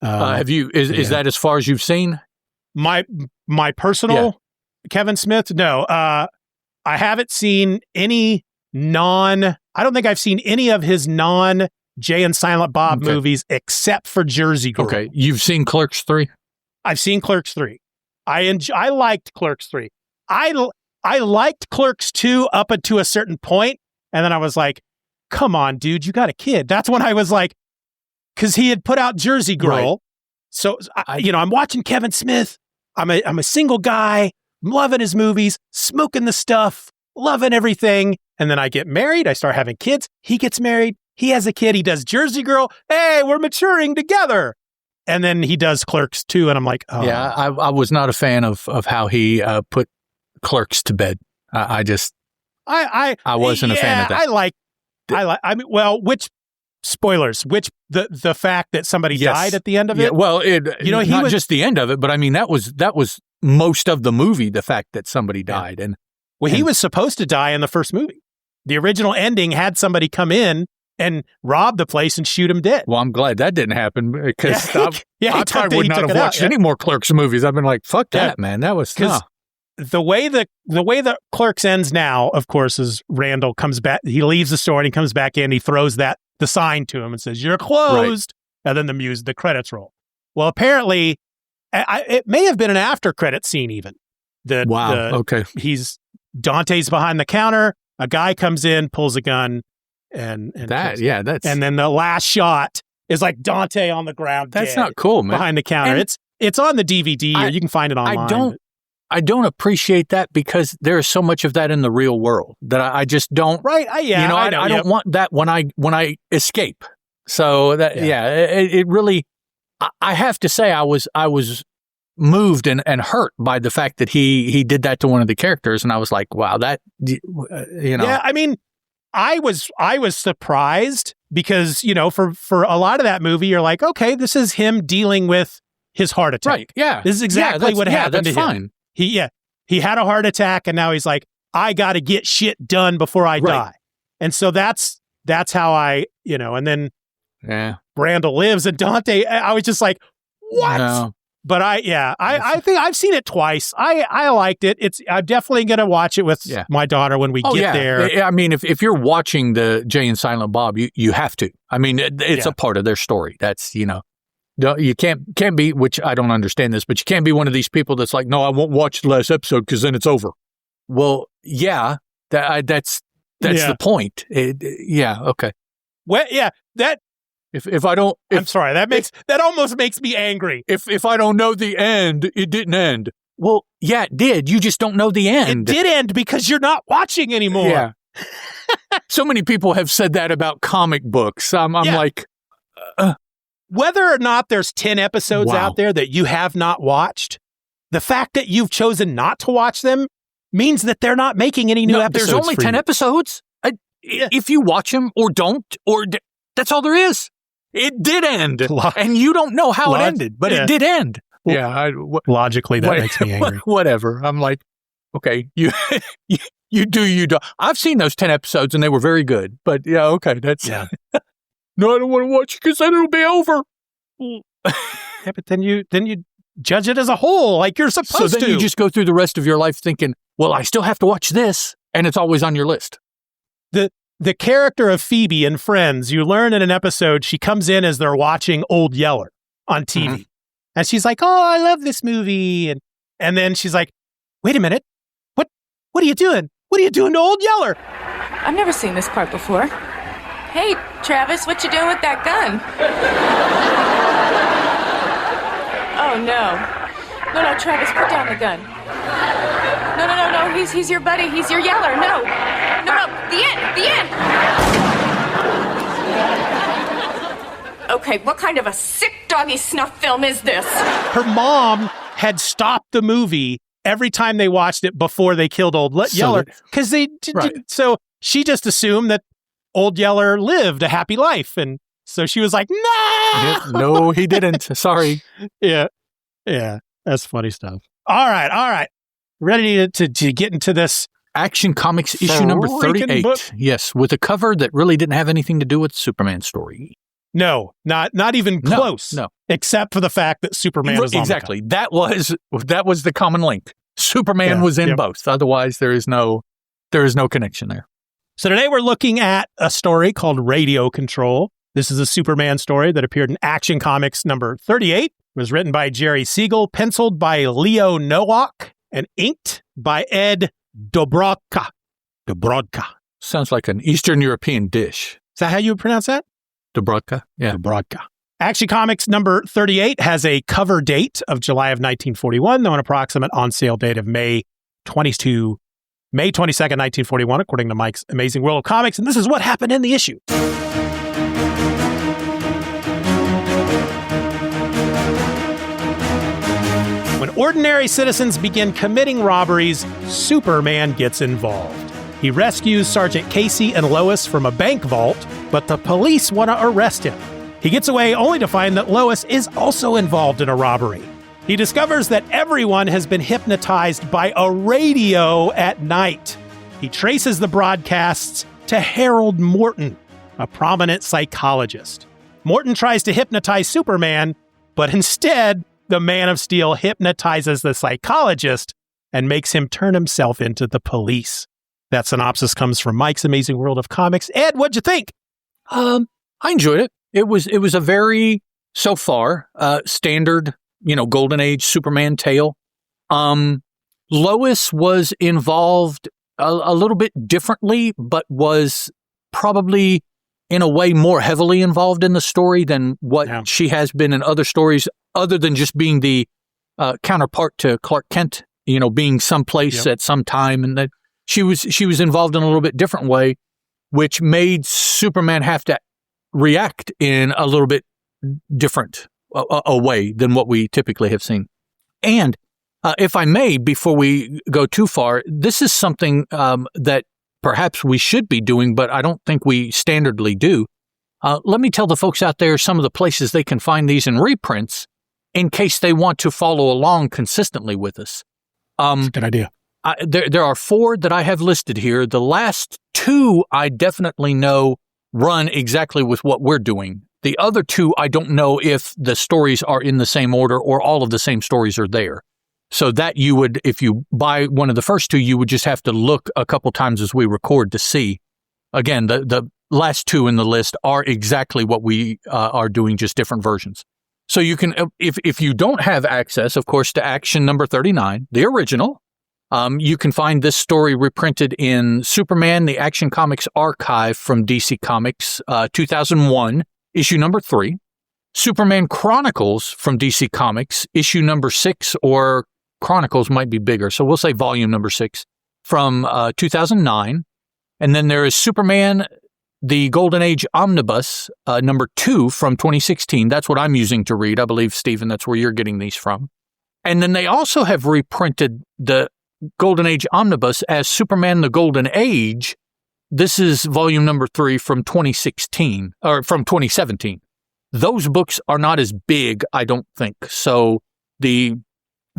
E: Is that as far as you've seen?
A: My personal Kevin Smith? No. I haven't seen any I don't think I've seen any of his Jay and Silent Bob movies except for Jersey Girl.
E: Okay. You've seen Clerks 3?
A: I've seen Clerks 3. I liked Clerks 3. I liked Clerks 2 up until a certain point, and then I was like, come on, dude, you got a kid. That's when I was like, because he had put out Jersey Girl. Right. So, I'm watching Kevin Smith. I'm a single guy, loving his movies, smoking the stuff, loving everything. And then I get married. I start having kids. He gets married. He has a kid. He does Jersey Girl. Hey, we're maturing together. And then he does Clerks too. And I'm like, oh.
E: Yeah, I was not a fan of how he put Clerks to bed. I wasn't a fan of that.
A: Which spoilers, the fact that somebody died at the end of it?
E: Yeah, well, not just the end of it, but I mean, that was most of the movie, the fact that somebody died. And
A: he was supposed to die in the first movie. The original ending had somebody come in and rob the place and shoot him dead.
E: Well, I'm glad that didn't happen because I probably would not have watched
A: any
E: more Clerks movies. I've been like, fuck that, man. That was
A: the way the Clerks ends now, of course, is Randall comes back. He leaves the store and he comes back in. He throws the sign to him and says, "You're closed." Right. And then the credits roll. Well, apparently, it may have been an after credit scene even.
E: Okay.
A: Dante's behind the counter. A guy comes in, pulls a gun, and then the last shot is like Dante on the ground.
E: That's not cool, man.
A: Behind the counter. And it's on the DVD, or you can find it online.
E: I don't appreciate that because there is so much of that in the real world that I just don't.
A: Right. I
E: don't want that when I escape. So it really. I have to say I was moved and hurt by the fact that he did that to one of the characters, and I was like, wow, that Yeah,
A: I mean, I was surprised because for a lot of that movie, you're like, okay, this is him dealing with his heart attack.
E: Right. Yeah.
A: This is exactly what happened to him.
E: Fine.
A: He had a heart attack, and now he's like, I got to get shit done before I die. And so that's how I, and then Randall lives, and Dante, I was just like, what? No. But I think I've seen it twice. I liked it. I'm definitely going to watch it with my daughter when we get there.
E: I mean, if you're watching the Jay and Silent Bob, you have to. I mean, it's a part of their story. That's, you can't be, which I don't understand this, but you can't be one of these people that's like, no, I won't watch the last episode because then it's over. Well, yeah, that's the point. Okay.
A: Well, yeah, that.
E: If I don't,
A: I'm sorry. That almost makes me angry.
E: If I don't know the end, it didn't end. Well, yeah, it did. You just don't know the end.
A: It did end because you're not watching anymore.
E: Yeah. So many people have said that about comic books. I'm like,
A: whether or not there's 10 episodes out there that you have not watched, the fact that you've chosen not to watch them means that they're not making any new episodes.
E: There's only 10 episodes. If you watch them or don't, that's all there is. It did end, and you don't know how it ended, but it did end.
A: Logically, that makes me angry.
E: Whatever. I'm like, okay, you do. I've seen those 10 episodes, and they were very good. But okay, that's No, I don't want to watch it because then it'll be over.
A: But then you judge it as a whole, like you're supposed to.
E: So then you just go through the rest of your life thinking, well, I still have to watch this, and it's always on your list.
A: The character of Phoebe in Friends, you learn in an episode, she comes in as they're watching Old Yeller on TV. Mm-hmm. And she's like, oh, I love this movie. And then she's like, wait a minute. What are you doing? What are you doing to Old Yeller?
F: I've never seen this part before. Hey, Travis, what you doing with that gun? Oh, no. No, Travis, put down the gun. No, he's your buddy. He's your Yeller. No, the end. Okay, what kind of a sick doggy snuff film is this?
A: Her mom had stopped the movie every time they watched it before they killed Old Yeller. Because so she just assumed that Old Yeller lived a happy life. And so she was like, no!
E: No, he didn't. Sorry.
A: Yeah. That's funny stuff. All right. Ready to get into this
E: Action Comics issue number 38. Book? Yes, with a cover that really didn't have anything to do with the Superman story.
A: No, not even close.
E: No.
A: Except for the fact that Superman was
E: exactly. On the cover. That was the common link. Superman was in both. Otherwise, there is no connection there.
A: So today we're looking at a story called Radio Control. This is a Superman story that appeared in Action Comics number 38. It was written by Jerry Siegel, penciled by Leo Nowak, and inked by Ed Dobrodka.
E: Sounds like an Eastern European dish.
A: Is that how you would pronounce that?
E: Dobrodka? Yeah.
A: Dobrodka. Action Comics number 38 has a cover date of July of 1941, though an approximate on-sale date of May 22nd, 1941, according to Mike's Amazing World of Comics. And this is what happened in the issue. ordinary citizens begin committing robberies, Superman gets involved. He rescues Sergeant Casey and Lois from a bank vault, but the police want to arrest him. He gets away only to find that Lois is also involved in a robbery. He discovers that everyone has been hypnotized by a radio at night. He traces the broadcasts to Harold Morton, a prominent psychologist. Morton tries to hypnotize Superman, but instead, the Man of Steel hypnotizes the psychologist and makes him turn himself into the police. That synopsis comes from Mike's Amazing World of Comics. Ed, what'd you think?
E: I enjoyed it. It was a very, so far, standard, Golden Age Superman tale. Lois was involved a little bit differently, but was probably in a way more heavily involved in the story than what she has been in other stories, other than just being the counterpart to Clark Kent, being someplace at some time, and that she was involved in a little bit different way, which made Superman have to react in a little bit different a way than what we typically have seen. And if I may, before we go too far, this is something that perhaps we should be doing, but I don't think we standardly do. Let me tell the folks out there some of the places they can find these in reprints in case they want to follow along consistently with us.
A: That's a good idea.
E: There are 4 that I have listed here. The last 2 I definitely know run exactly with what we're doing. The other 2, I don't know if the stories are in the same order or all of the same stories are there. So that you would, if you buy one of the first 2, you would just have to look a couple times as we record to see. Again, the last 2 in the list are exactly what we are doing, just different versions. So you can, if you don't have access, of course, to Action number 39, the original, you can find this story reprinted in Superman, the Action Comics Archive from DC Comics, 2001, issue number 3. Superman Chronicles from DC Comics, issue number 6, or Chronicles might be bigger, so we'll say volume number 6, from 2009. And then there is Superman, the Golden Age Omnibus, number 2 from 2016. That's what I'm using to read. I believe, Steven, that's where you're getting these from. And then they also have reprinted the Golden Age Omnibus as Superman, the Golden Age. This is volume number 3 from 2016, or from 2017. Those books are not as big, I don't think. So the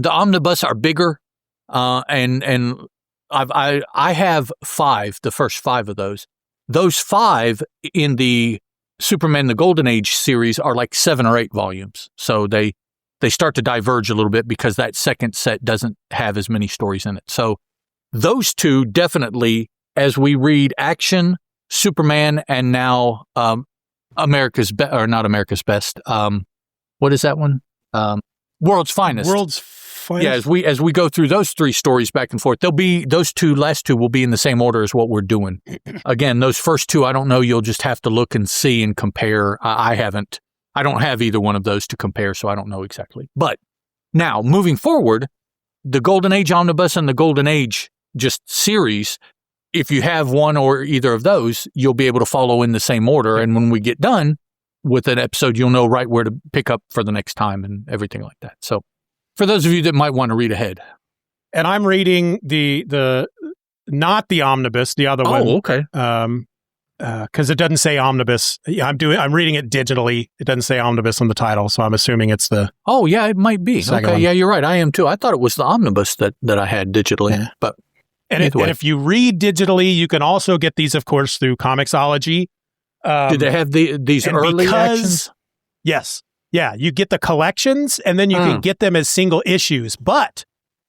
E: omnibus are bigger, and I have 5, the first 5 of those. Those 5 in the Superman the Golden Age series are like 7 or 8 volumes. So they start to diverge a little bit because that second set doesn't have as many stories in it. So those 2 definitely, as we read Action, Superman, and now America's not America's Best. What is that one? World's Finest.
A: World's Finest.
E: Yeah, as we go through those 3 stories back and forth, they'll be those last two will be in the same order as what we're doing. Again, those first 2, I don't know. You'll just have to look and see and compare. I don't have either one of those to compare, so I don't know exactly. But now, moving forward, the Golden Age Omnibus and the Golden Age just series, if you have one or either of those, you'll be able to follow in the same order. And when we get done with an episode, you'll know right where to pick up for the next time and everything like that. So for those of you that might want to read ahead.
A: And I'm reading the not the omnibus, the other one.
E: Oh, okay.
A: Because it doesn't say omnibus. Yeah, I'm reading it digitally. It doesn't say omnibus on the title, so I'm assuming it's the.
E: Oh yeah, it might be. Okay, one. Yeah, you're right. I am too. I thought it was the omnibus that I had digitally,
A: yeah.
E: But.
A: And if you read digitally, you can also get these, of course, through Comixology.
E: Did they have these early actions?
A: Yes. Yeah, you get the collections, and then you can get them as single issues. But,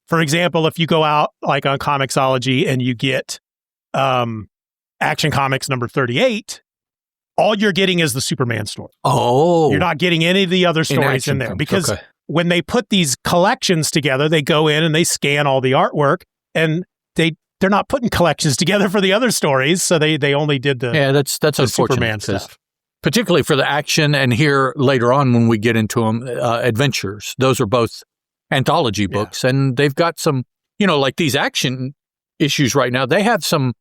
A: for example, if you go out like on Comixology and you get Action Comics number 38, all you're getting is the Superman story.
E: Oh.
A: You're not getting any of the other stories in there. Because when they put these collections together, they go in and they scan all the artwork, and they're not putting collections together for the other stories, so they only did the
E: that's
A: the
E: unfortunate
A: Superman stuff.
E: Particularly for the Action, and here later on when we get into them, Adventures. Those are both anthology books, and they've got some, like these Action issues right now, they have some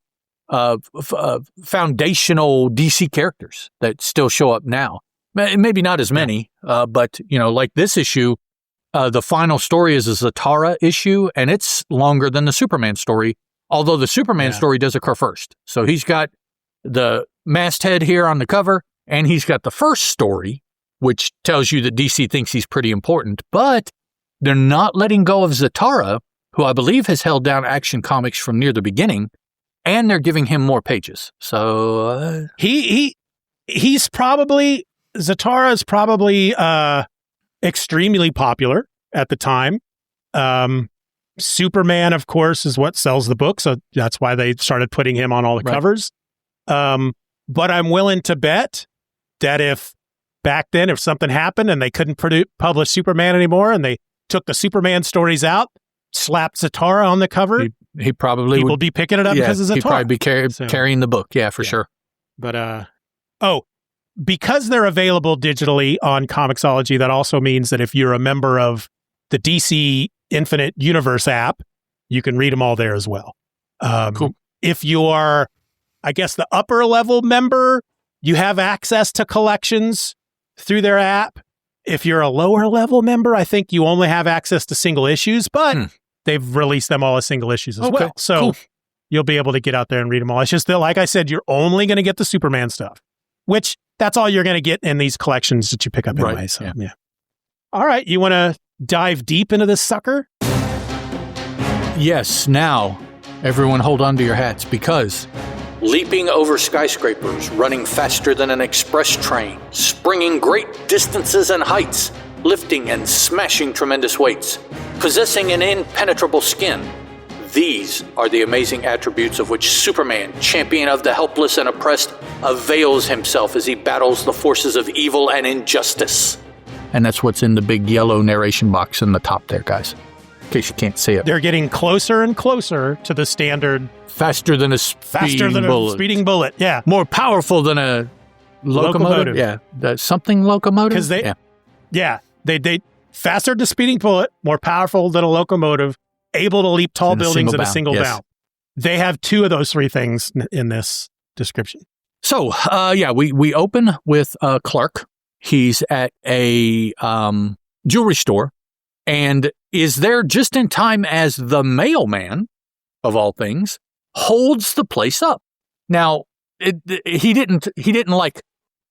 E: foundational DC characters that still show up now. Maybe not as many, but, like this issue, The final story is a Zatara issue, and it's longer than the Superman story, although the Superman story does occur first. So he's got the masthead here on the cover, and he's got the first story, which tells you that DC thinks he's pretty important, but they're not letting go of Zatara, who I believe has held down Action Comics from near the beginning, and they're giving him more pages. So
A: he's probably, Zatara is probably extremely popular at the time. Superman, of course, is what sells the book, so that's why they started putting him on all the covers. But I'm willing to bet that if back then, if something happened and they couldn't publish Superman anymore and they took the Superman stories out, slapped Zatara on the cover,
E: he probably
A: would be picking it up because of Zatara.
E: He'd probably be carrying the book, for sure.
A: But because they're available digitally on Comixology, that also means that if you're a member of the DC Infinite Universe app, you can read them all there as well.
E: Cool.
A: If you're, I guess, the upper level member, you have access to collections through their app. If you're a lower level member, I think you only have access to single issues, but they've released them all as single issues as well. So you'll be able to get out there and read them all. It's just that, like I said, you're only going to get the Superman stuff, which that's all you're going to get in these collections that you pick up anyway. So, All right. You want to dive deep into this sucker?
E: Yes. Now, everyone hold on to your hats, because leaping over skyscrapers, running faster than an express train, springing great distances and heights, lifting and smashing tremendous weights, possessing an impenetrable skin. These are the amazing attributes of which Superman, champion of the helpless and oppressed, avails himself as he battles the forces of evil and injustice. And that's what's in the big yellow narration box in the top there, guys, in case you can't see it.
A: They're getting closer and closer to the standard.
E: Faster than a speeding bullet.
A: Yeah.
E: More powerful than a locomotive. Yeah. Something locomotive.
A: Because they faster than a speeding bullet, more powerful than a locomotive, able to leap tall buildings in a single bound. They have two of those three things in this description.
E: So, we open with Clark. He's at a jewelry store and is there just in time as the mailman, of all things, holds the place up. Now, he didn't like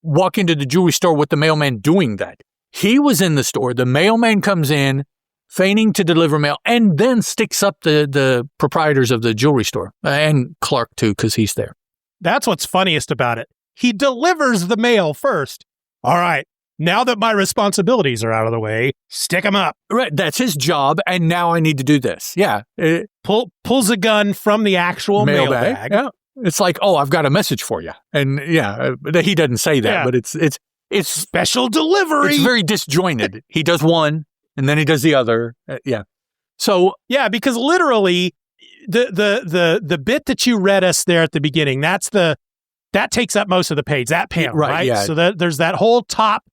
E: walk into the jewelry store with the mailman doing that. He was in the store. The mailman comes in, feigning to deliver mail, and then sticks up the proprietors of the jewelry store, and Clark too, because he's there.
A: That's what's funniest about it. He delivers the mail first. All right, now that my responsibilities are out of the way, stick them up.
E: Right, that's his job, and now I need to do this. Yeah.
A: Pulls a gun from the actual mail bag.
E: Yeah. It's like, oh, I've got a message for you. And he doesn't say that, but it's
A: special delivery.
E: It's very disjointed. He does one, and then he does the other. So
A: because literally the bit that you read us there at the beginning, that takes up most of the page, that panel, right? Yeah. So there's that whole top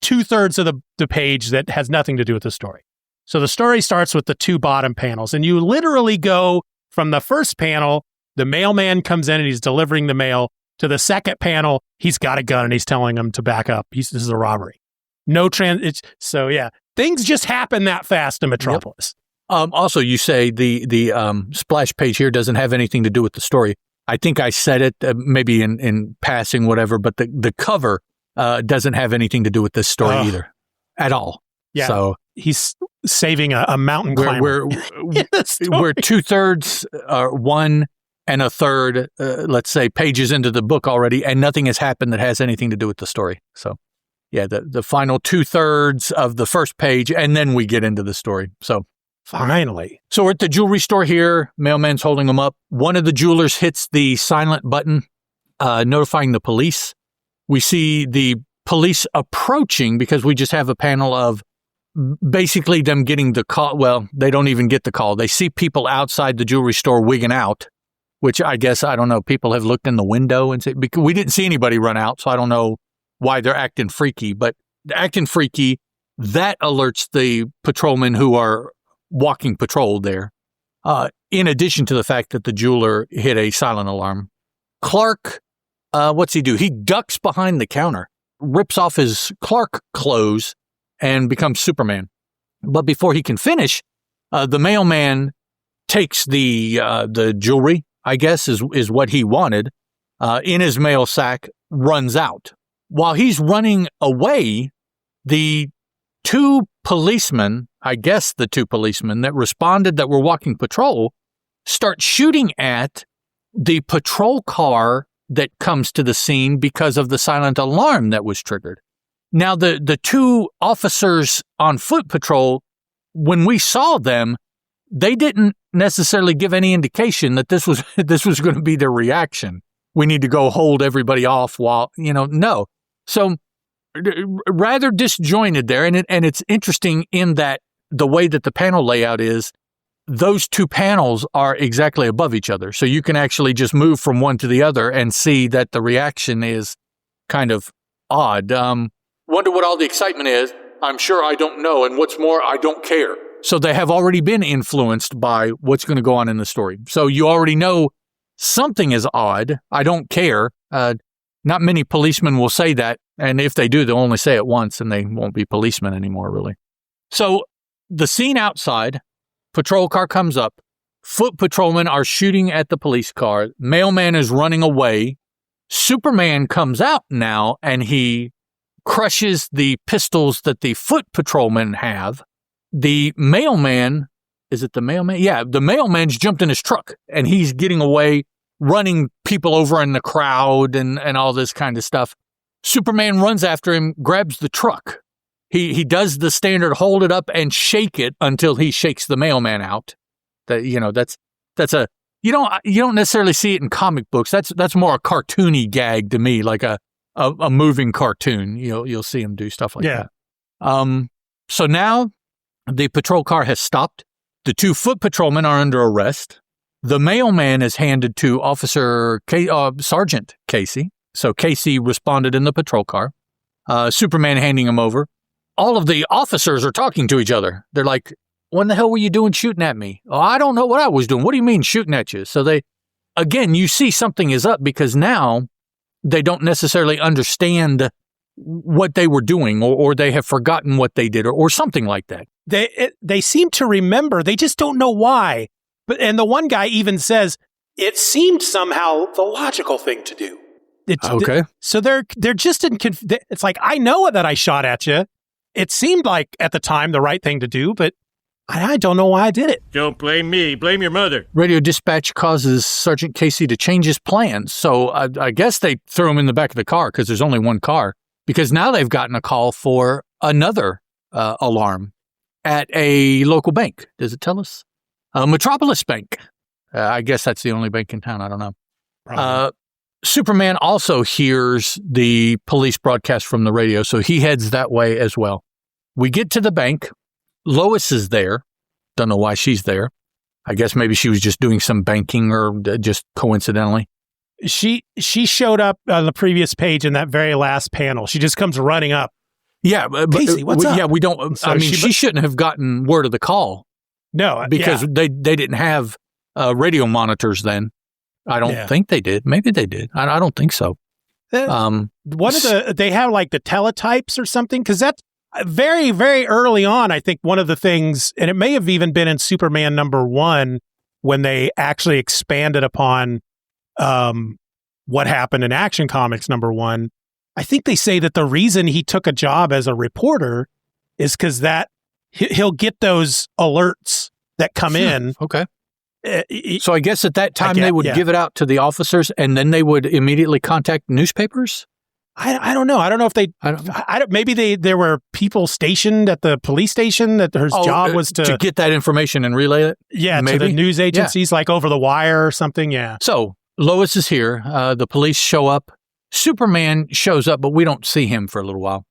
A: 2/3 of the page that has nothing to do with the story. So the story starts with the two bottom panels, and you literally go from the first panel, the mailman comes in and he's delivering the mail, to the second panel, he's got a gun and he's telling them to back up. This is a robbery. Things just happen that fast in Metropolis.
E: Yep. Also, you say the splash page here doesn't have anything to do with the story. I think I said it maybe in passing, whatever, but the cover doesn't have anything to do with this story either, at all.
A: Yeah.
E: So
A: he's saving a mountain climber.
E: We're 2/3, 1 and a third, let's say, pages into the book already, and nothing has happened that has anything to do with the story. So, the final 2/3 of the first page, and then we get into the story. So.
A: Finally.
E: So we're at the jewelry store here. Mailman's holding them up. One of the jewelers hits the silent button, notifying the police. We see the police approaching because we just have a panel of basically them getting the call. Well, they don't even get the call. They see people outside the jewelry store wigging out, which I guess, I don't know, people have looked in the window and said, because we didn't see anybody run out, so I don't know why they're acting freaky. But acting freaky, that alerts the patrolmen who are walking patrol there, in addition to the fact that the jeweler hit a silent alarm. Clark, what's he do? He ducks behind the counter, rips off his Clark clothes, and becomes Superman. But before he can finish, the mailman takes the jewelry, I guess is what he wanted, in his mail sack, runs out. While he's running away, the two policemen that responded that were walking patrol start shooting at the patrol car that comes to the scene because of the silent alarm that was triggered. Now, the two officers on foot patrol, when we saw them, they didn't necessarily give any indication that this was going to be their reaction. We need to go hold everybody off while, no. So rather disjointed there. And it's interesting in that the way that the panel layout is, those two panels are exactly above each other. So you can actually just move from one to the other and see that the reaction is kind of odd. Wonder what all the excitement is. I'm sure I don't know. And what's more, I don't care. So they have already been influenced by what's going to go on in the story. So you already know something is odd. I don't care. Not many policemen will say that. And if they do, they'll only say it once and they won't be policemen anymore, really. So the scene outside, patrol car comes up. Foot patrolmen are shooting at the police car. Mailman is running away. Superman comes out now and he crushes the pistols that the foot patrolmen have. The mailman, is it the mailman? Yeah, the mailman's jumped in his truck and he's getting away, running people over in the crowd and all this kind of stuff. Superman runs after him, grabs the truck. He does the standard hold it up and shake it until he shakes the mailman out. That's a you don't necessarily see it in comic books. That's more a cartoony gag to me, like a moving cartoon. You'll see him do stuff like that. So now the patrol car has stopped. The two foot patrolmen are under arrest. The mailman is handed to Sergeant Casey. So Casey responded in the patrol car. Superman handing him over. All of the officers are talking to each other. They're like, "What the hell were you doing shooting at me?" "Oh, I don't know what I was doing." "What do you mean shooting at you?" So you see something is up because now they don't necessarily understand what they were doing or they have forgotten what they did or something like that.
A: They seem to remember. They just don't know why. And the one guy even says, "It seemed somehow the logical thing to do."
E: Okay.
A: So they're just in it's like, I know that I shot at you. It seemed like at the time the right thing to do, but I don't know why I did it.
K: "Don't blame me. Blame your mother."
E: Radio dispatch causes Sergeant Casey to change his plans. So I guess they threw him in the back of the car because there's only one car. Because now they've gotten a call for another alarm at a local bank. Does it tell us? Metropolis Bank. I guess that's the only bank in town. I don't know. Superman also hears the police broadcast from the radio, so he heads that way as well. We get to the bank. Lois is there. Don't know why she's there. I guess maybe she was just doing some banking or just coincidentally.
A: She showed up on the previous page in that very last panel. She just comes running up.
E: Yeah,
A: Casey, what's up?
E: Yeah, we don't. So she shouldn't have gotten word of the call.
A: No,
E: because they didn't have radio monitors then. I don't think they did. Maybe they did. I don't think so.
A: They have like the teletypes or something, because that's very, very early on. I think one of the things, and it may have even been in Superman #1 when they actually expanded upon what happened in Action Comics #1. I think they say that the reason he took a job as a reporter is because that he'll get those alerts that come in.
E: Okay. So I guess at that time they would give it out to the officers and then they would immediately contact newspapers?
A: I don't know. I don't know if they... maybe there were people stationed at the police station that whose job was to
E: get that information and relay it?
A: Yeah, maybe? To the news agencies, like over the wire or something,
E: So Lois is here. The police show up. Superman shows up, but we don't see him for a little while.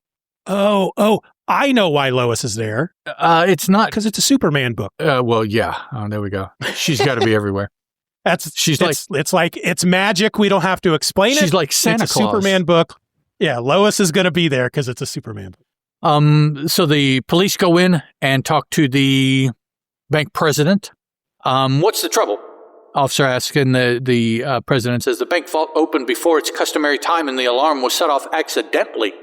A: Oh, I know why Lois is there.
E: It's not...
A: Because it's a Superman book.
E: Well, yeah. Oh, there we go. She's got to be everywhere.
A: It's magic. We don't have to explain it.
E: She's like Santa
A: It's a
E: Claus.
A: Superman book. Yeah, Lois is going to be there because it's a Superman book.
E: So the police go in and talk to the bank president. What's the trouble? Officer asks, and the president says, the bank vault opened before its customary time and the alarm was set off accidentally.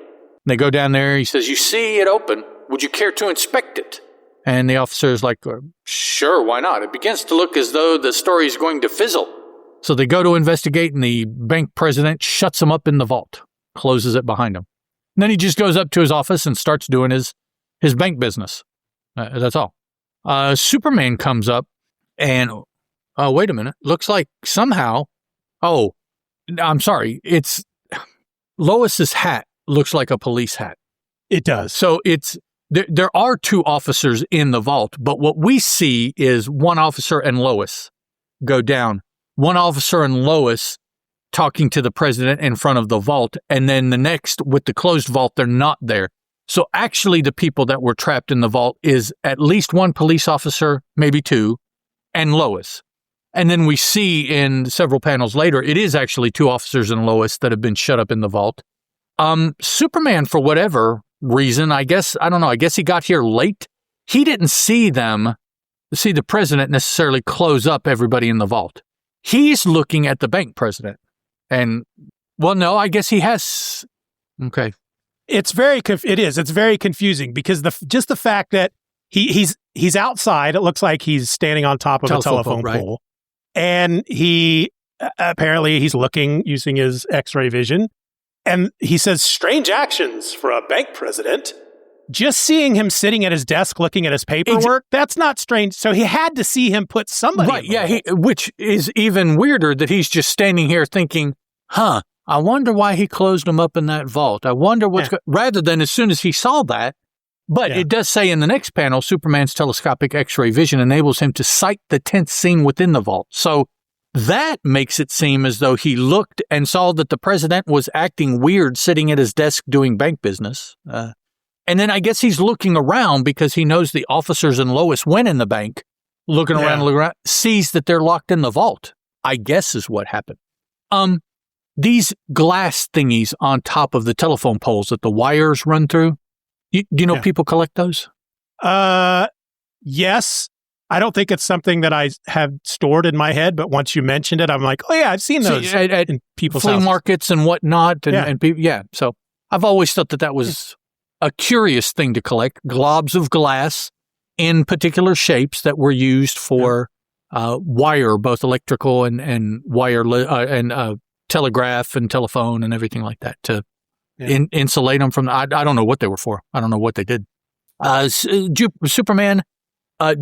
E: They go down there. He says, you see it open. Would you care to inspect it? And the officer is like, sure, why not? It begins to look as though the story is going to fizzle. So they go to investigate, and the bank president shuts him up in the vault, closes it behind him. And then he just goes up to his office and starts doing his bank business. That's all. Superman comes up and, wait a minute. Looks like somehow, I'm sorry. It's Lois's hat looks like a police hat.
A: It does.
E: So there are two officers in the vault, but what we see is one officer and Lois go down. One officer and Lois talking to the president in front of the vault, and then the next with the closed vault, they're not there. So actually the people that were trapped in the vault is at least one police officer, maybe two, and Lois. And then we see in several panels later, it is actually two officers and Lois that have been shut up in the vault. Superman, for whatever reason, I guess he got here late. He didn't see the president necessarily close up everybody in the vault. He's looking at the bank president. And, well, no, I guess he has. Okay.
A: It's very confusing because just the fact that he's outside, it looks like he's standing on top of a telephone pole. And he apparently he's looking using his X-ray vision. And he says, strange actions for a bank president. Just seeing him sitting at his desk looking at his paperwork, that's not strange. So he had to see him put somebody
E: right, yeah, which is even weirder that he's just standing here thinking, I wonder why he closed him up in that vault. I wonder what's rather than as soon as he saw that. But it does say in the next panel, Superman's telescopic X-ray vision enables him to sight the tenth scene within the vault. So that makes it seem as though he looked and saw that the president was acting weird sitting at his desk doing bank business. And then I guess he's looking around because he knows the officers and Lois went in the bank, looking around, sees that they're locked in the vault, I guess is what happened. These glass thingies on top of the telephone poles that the wires run through, do you know people collect those?
A: Yes. I don't think it's something that I have stored in my head, but once you mentioned it, I'm like, oh yeah, I've seen those in people's
E: flea
A: houses.
E: markets and whatnot. And people, so I've always thought that was a curious thing to collect, globs of glass in particular shapes that were used for wire, both electrical and wire and telegraph and telephone and everything like that to insulate them from. I don't know what they were for. I don't know what they did. Superman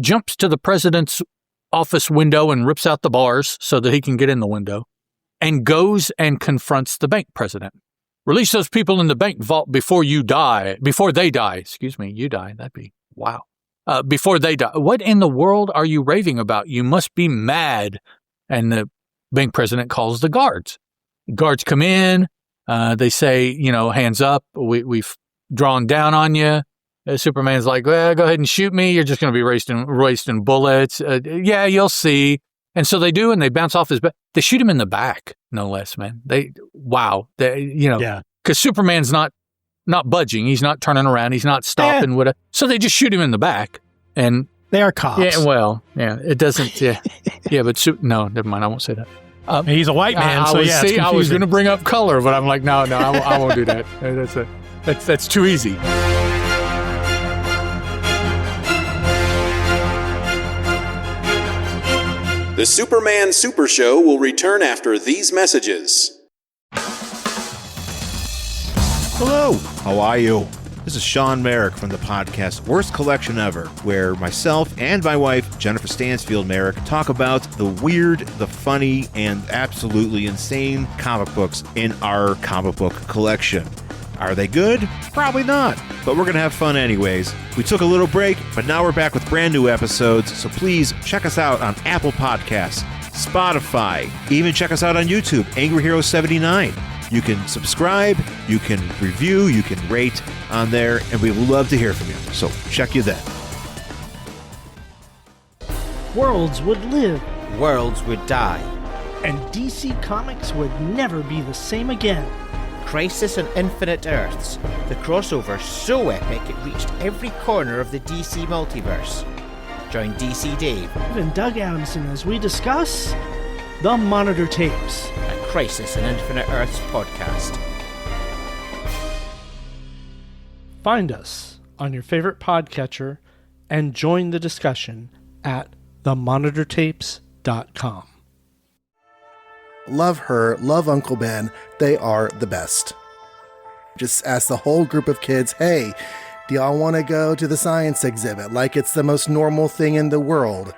E: jumps to the president's office window and rips out the bars so that he can get in the window, and goes and confronts the bank president. Release those people in the bank vault before they die. Excuse me, you die. That'd be, wow. Before they die. What in the world are you raving about? You must be mad. And the bank president calls the guards. Guards come in. They say, hands up. We've drawn down on you. Superman's like, well, go ahead and shoot me. You're just going to be wasting bullets. Yeah, you'll see. And so they do, and they bounce off his back. They shoot him in the back, no less, man. Because Superman's not budging. He's not turning around. He's not stopping. So they just shoot him in the back. And
A: they are cops.
E: Yeah, well, yeah, it doesn't. Yeah, but no, never mind. I won't say that.
A: He's a white man,
E: I was going to bring up color, but I'm like, no, I won't do that. That's too easy.
G: The Superman Super Show will return after these messages.
L: Hello, how are you? This is Sean Merrick from the podcast Worst Collection Ever, where myself and my wife, Jennifer Stansfield Merrick, talk about the weird, the funny, and absolutely insane comic books in our comic book collection. Are they good? Probably not, but we're going to have fun anyways. We took a little break, but now we're back with brand new episodes, so please check us out on Apple Podcasts, Spotify, even check us out on YouTube, Angry Hero 79. You can subscribe, you can review, you can rate on there, and we would love to hear from you, so check you then.
M: Worlds would live.
N: Worlds would die.
M: And DC Comics would never be the same again.
N: Crisis on Infinite Earths, the crossover so epic it reached every corner of the DC multiverse. Join DC Dave
M: and Doug Adamson as we discuss The Monitor Tapes,
N: a Crisis on Infinite Earths podcast.
M: Find us on your favorite podcatcher and join the discussion at themonitortapes.com.
O: Love her, love Uncle Ben. They are the best. Just ask the whole group of kids, hey, do y'all want to go to the science exhibit like it's the most normal thing in the world?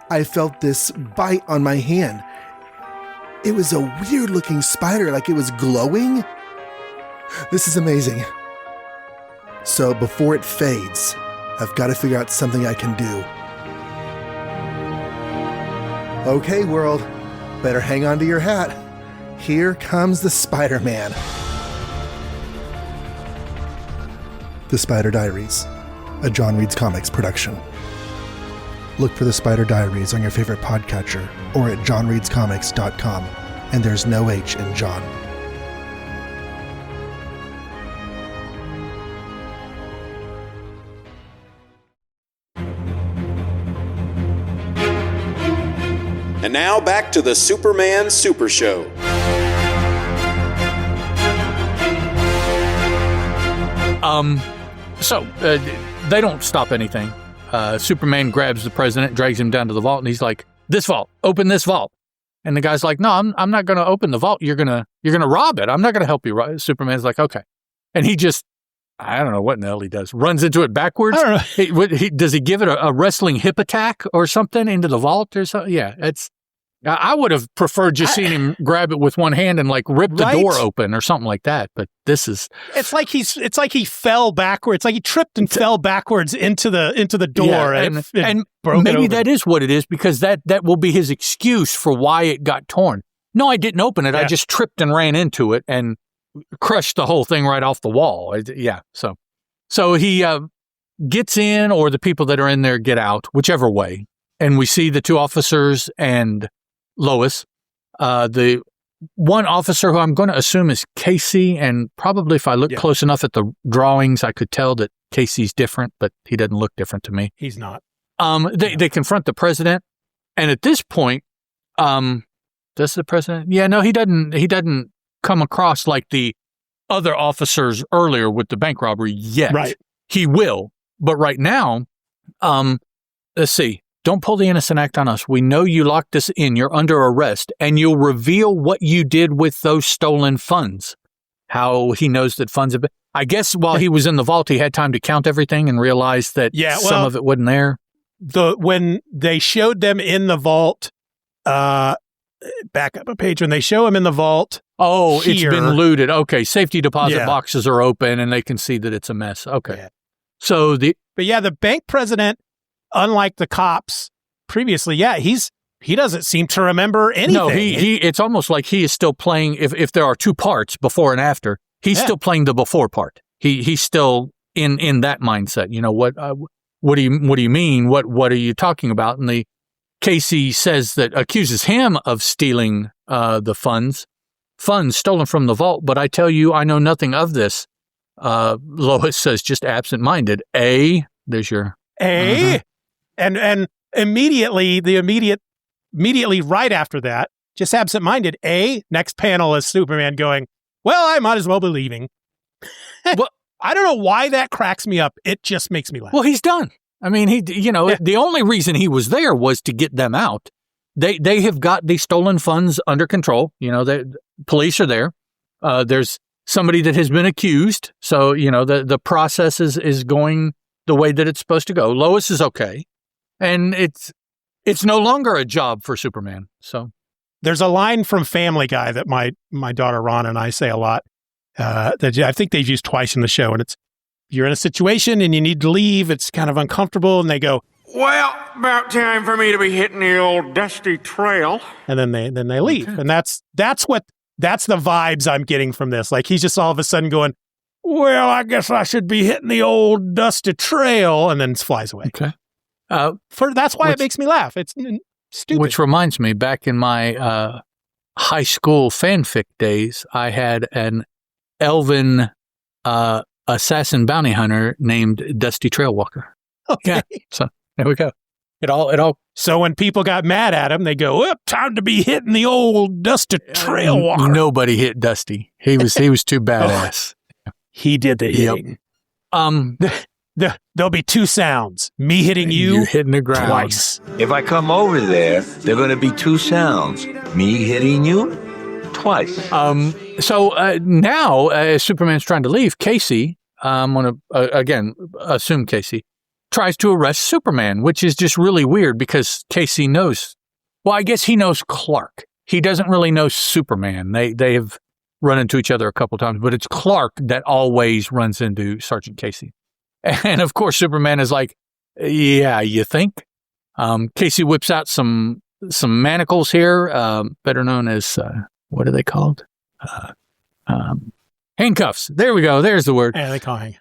O: I felt this bite on my hand. It was a weird looking spider, like it was glowing. This is amazing. So before it fades, I've got to figure out something I can do. Okay, world, better hang on to your hat. Here comes the Spider-Man. The Spider Diaries, a John Reed's Comics production. Look for the Spider Diaries on your favorite podcatcher or at johnreedscomics.com, and there's no H in John.
G: And now back to the Superman Super Show.
E: They don't stop anything. Superman grabs the president, drags him down to the vault, and he's like, "This vault, open this vault." And the guy's like, "No, I'm not going to open the vault. You're gonna rob it. I'm not going to help you." Superman's like, "Okay," and he just, I don't know what in the hell he does. Runs into it backwards.
A: I don't know.
E: Does he give it a wrestling hip attack or something into the vault or something? Yeah, it's. I would have preferred just seeing him grab it with one hand and like rip the door open or something like that. But this is.
A: It's like he fell backwards. It's like he tripped and fell backwards into the door,
E: yeah, and
A: broke
E: maybe
A: it
E: that is what it is, because that will be his excuse for why it got torn. No, I didn't open it. Yeah. I just tripped and ran into it and crushed the whole thing right off the wall. Yeah. So he gets in, or the people that are in there get out, whichever way. And we see the two officers and Lois. The one officer who I'm going to assume is Casey, and probably if I look close enough at the drawings, I could tell that Casey's different, but he doesn't look different to me.
A: He's not.
E: They confront the president, and at this point, does the president? Yeah, no, he doesn't come across like the other officers earlier with the bank robbery yet.
A: Right.
E: He will, but right now, let's see. Don't pull the innocent act on us. We know you locked us in. You're under arrest, and you'll reveal what you did with those stolen funds. How he knows that funds have been. I guess while he was in the vault, he had time to count everything and realize that some of it wasn't there.
A: When they showed them in the vault, back up a page, when they show him in the vault.
E: Oh, it's been looted. Okay, safety deposit boxes are open, and they can see that it's a mess. Okay. Yeah. So the
A: bank president, unlike the cops previously, he doesn't seem to remember anything.
E: No, it's almost like he is still playing. If there are two parts, before and after, he's still playing the before part. He's still in that mindset. You know what do you mean? What are you talking about? And the Casey accuses him of stealing the funds stolen from the vault. But I tell you, I know nothing of this. Lois says, just absent-minded. There's your
A: A. And immediately right after that, just absent-minded. Next panel is Superman going, well, I might as well be leaving. Well, I don't know why that cracks me up. It just makes me laugh.
E: Well, he's done. I mean, the only reason he was there was to get them out. They have got the stolen funds under control. The police are there. There's somebody that has been accused. So, the process is going the way that it's supposed to go. Lois is okay. And it's no longer a job for Superman. So
A: there's a line from Family Guy that my daughter Ron and I say a lot, that I think they've used twice in the show. And it's, you're in a situation and you need to leave. It's kind of uncomfortable. And they go,
K: well, about time for me to be hitting the old dusty trail.
A: And then they leave. Okay. And that's the vibes I'm getting from this. Like he's just all of a sudden going, well, I guess I should be hitting the old dusty trail, and then flies away.
E: Okay.
A: That's why it makes me laugh. It's stupid.
E: Which reminds me, back in my high school fanfic days, I had an elven assassin bounty hunter named Dusty Trailwalker.
A: Okay.
E: Yeah. So there we go. It all.
A: So when people got mad at him, they go, time to be hitting the old Dusty Trailwalker.
E: Nobody hit Dusty. He was too badass.
A: He did the hitting. there'll be two sounds. Me hitting you
E: hitting the ground
A: twice.
P: If I come over there, there are going to be two sounds. Me hitting you twice.
E: So now, as Superman's trying to leave, Casey, I'm going to, again, assume Casey, tries to arrest Superman, which is just really weird because Casey knows. Well, I guess he knows Clark. He doesn't really know Superman. They have run into each other a couple times, but it's Clark that always runs into Sergeant Casey. And of course, Superman is like, yeah, you think? Casey whips out some manacles here, better known as, what are they called? Handcuffs. There we go. There's the word.
A: Yeah, they call hang.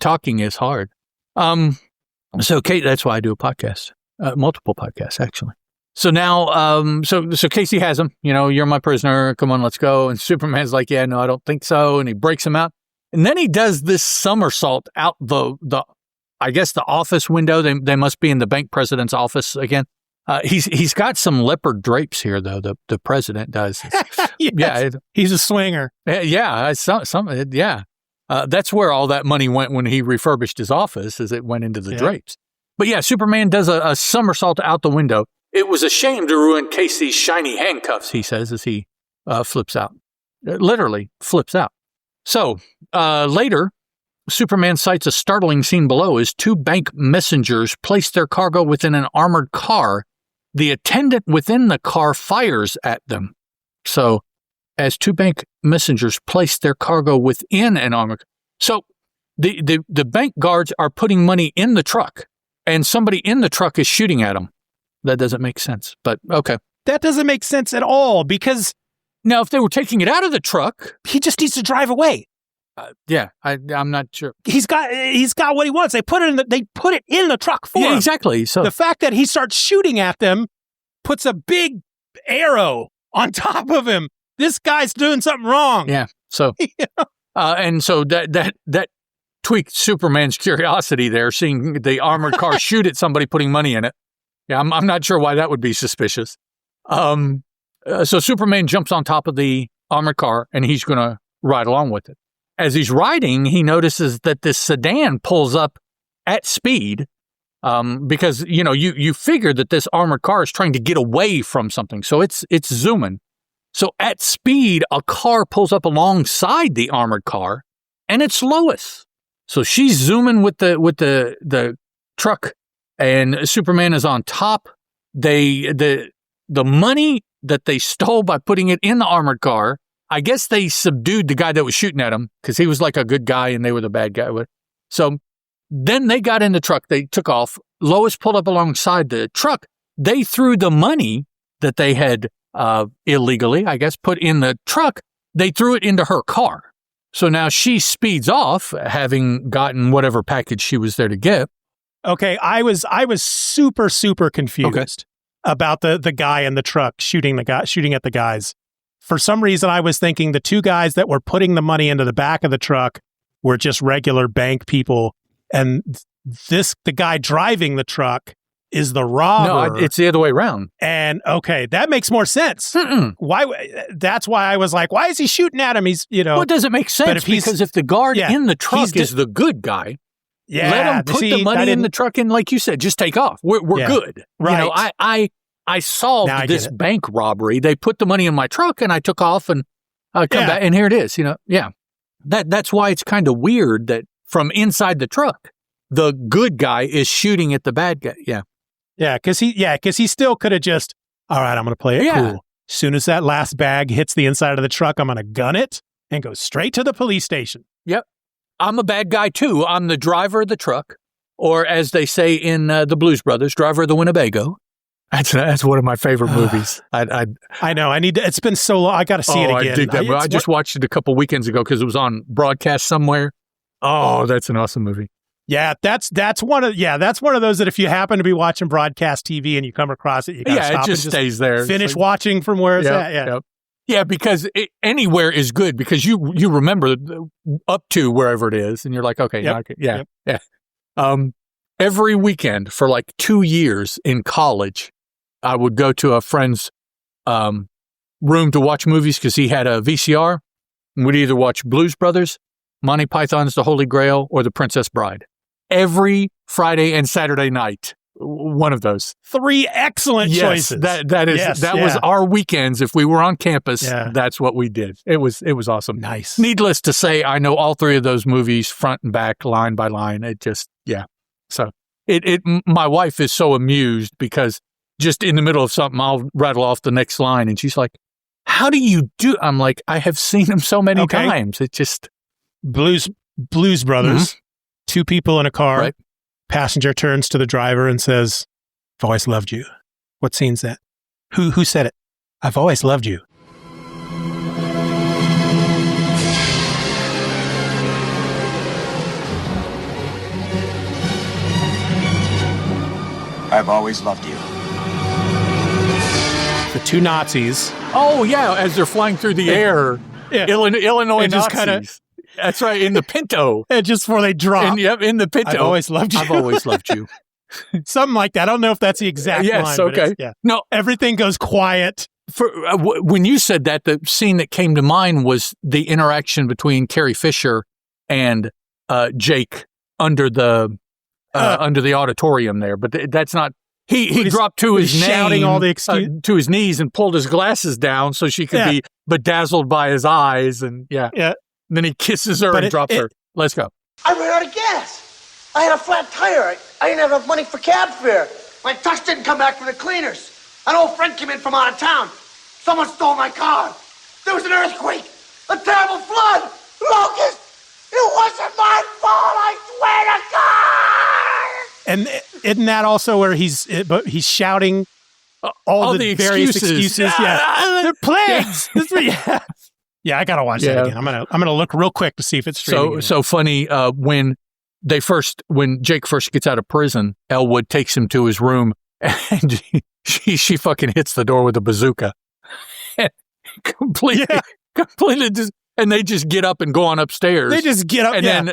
E: Talking is hard. So Kate, that's why I do a podcast, multiple podcasts, actually. So now, so Casey has him, you're my prisoner. Come on, let's go. And Superman's like, yeah, no, I don't think so. And he breaks him out. And then he does this somersault out the I guess the office window. They must be in the bank president's office again. He's got some leopard drapes here, though. The president does.
A: Yes. Yeah, he's a swinger.
E: Yeah, that's where all that money went when he refurbished his office, as it went into the drapes. But yeah, Superman does a somersault out the window. It was a shame to ruin Casey's shiny handcuffs, he says, as he flips out. Literally flips out. So later, Superman sights a startling scene below as two bank messengers place their cargo within an armored car. The attendant within the car fires at them. So as two bank messengers place their cargo within an armored car. So the bank guards are putting money in the truck, and somebody in the truck is shooting at them. That doesn't make sense, but okay.
A: That doesn't make sense at all, because
E: now if they were taking it out of the truck,
A: he just needs to drive away.
E: I'm not sure.
A: He's got what he wants. They put it in the truck for him.
E: Yeah, exactly. So
A: the fact that he starts shooting at them puts a big arrow on top of him. This guy's doing something wrong.
E: Yeah. So and so that tweaked Superman's curiosity there, seeing the armored car shoot at somebody putting money in it. Yeah, I'm not sure why that would be suspicious. So Superman jumps on top of the armored car, and he's going to ride along with it. As he's riding, he notices that this sedan pulls up at speed, because you figure that this armored car is trying to get away from something, so it's zooming. So at speed, a car pulls up alongside the armored car, and it's Lois. So she's zooming with the truck. And Superman is on top. The money that they stole by putting it in the armored car, I guess they subdued the guy that was shooting at him because he was like a good guy and they were the bad guy. So then they got in the truck. They took off. Lois pulled up alongside the truck. They threw the money that they had illegally, I guess, put in the truck. They threw it into her car. So now she speeds off, having gotten whatever package she was there to get.
A: Okay, I was super confused about the guy in the truck shooting at the guys. For some reason, I was thinking the two guys that were putting the money into the back of the truck were just regular bank people, and the guy driving the truck is the robber.
E: No, it's the other way around.
A: And okay, that makes more sense. Why? That's why I was like, why is he shooting at him? He's
E: Well, it doesn't make sense because if the guard in the truck is the good guy.
A: Yeah,
E: let them put the money in the truck and, like you said, just take off. We're good.
A: Right.
E: I solved this bank robbery. They put the money in my truck and I took off and come back and here it is. That's why it's kind of weird that from inside the truck, the good guy is shooting at the bad guy. Yeah.
A: Yeah, because he still could have just, all right, I'm going to play it cool. As soon as that last bag hits the inside of the truck, I'm going to gun it and go straight to the police station.
E: Yep. I'm a bad guy, too. I'm the driver of the truck, or as they say in the Blues Brothers, driver of the Winnebago. That's one of my favorite movies.
A: I know. I need to. It's been so long. I got to see it again.
E: I dig that. I just watched it a couple weekends ago because it was on broadcast somewhere. Oh, that's an awesome movie.
A: Yeah, that's one of those that if you happen to be watching broadcast TV and you come across it, you got to stop
E: it just stays there.
A: Finish watching from where it's at. Yeah.
E: Yep. Yeah, because anywhere is good because you remember up to wherever it is, and you're like, okay, yeah. Every weekend for like 2 years in college, I would go to a friend's room to watch movies because he had a VCR. And we'd either watch Blues Brothers, Monty Python's The Holy Grail, or The Princess Bride. every Friday and Saturday night. One of those.
A: 3 excellent choices.
E: That was our weekends. If we were on campus, that's what we did. It was awesome.
A: Nice.
E: Needless to say, I know all 3 of those movies front and back, line by line. It just, So my wife is so amused because just in the middle of something, I'll rattle off the next line and she's like, how do you do? I'm like, I have seen them so many times. It just.
A: Blues Brothers, 2 people in a car.
E: Right.
A: Passenger turns to the driver and says, I've always loved you. What scene's that? Who said it? I've always loved you.
B: I've always loved you.
A: The 2 Nazis.
E: Oh, yeah, as they're flying through the air.
A: Yeah.
E: Illinois
A: and just
E: Nazis. That's right, in the Pinto.
A: And just before they drop.
E: In the Pinto.
A: I've always loved you.
E: I've always loved you.
A: Something like that. I don't know if that's the exact line.
E: Yes, okay.
A: No, everything goes quiet.
E: When you said that, the scene that came to mind was the interaction between Carrie Fisher and Jake under the auditorium there. But that's not. He dropped to his
A: shouting all the
E: to his knees and pulled his glasses down so she could be bedazzled by his eyes and And then he kisses her and drops her. Let's go.
Q: I ran out of gas. I had a flat tire. I didn't have enough money for cab fare. My tux didn't come back from the cleaners. An old friend came in from out of town. Someone stole my car. There was an earthquake. A terrible flood. Locust. It wasn't my fault, I swear to God.
A: And isn't that also where he's shouting all the various excuses? Yeah. They're plagues. Yeah, I gotta watch that again. I'm gonna look real quick to see if it's streaming.
E: So funny. When Jake first gets out of prison, Elwood takes him to his room, and she fucking hits the door with a bazooka, completely just, and they just get up and go on upstairs.
A: They just get up,
E: and then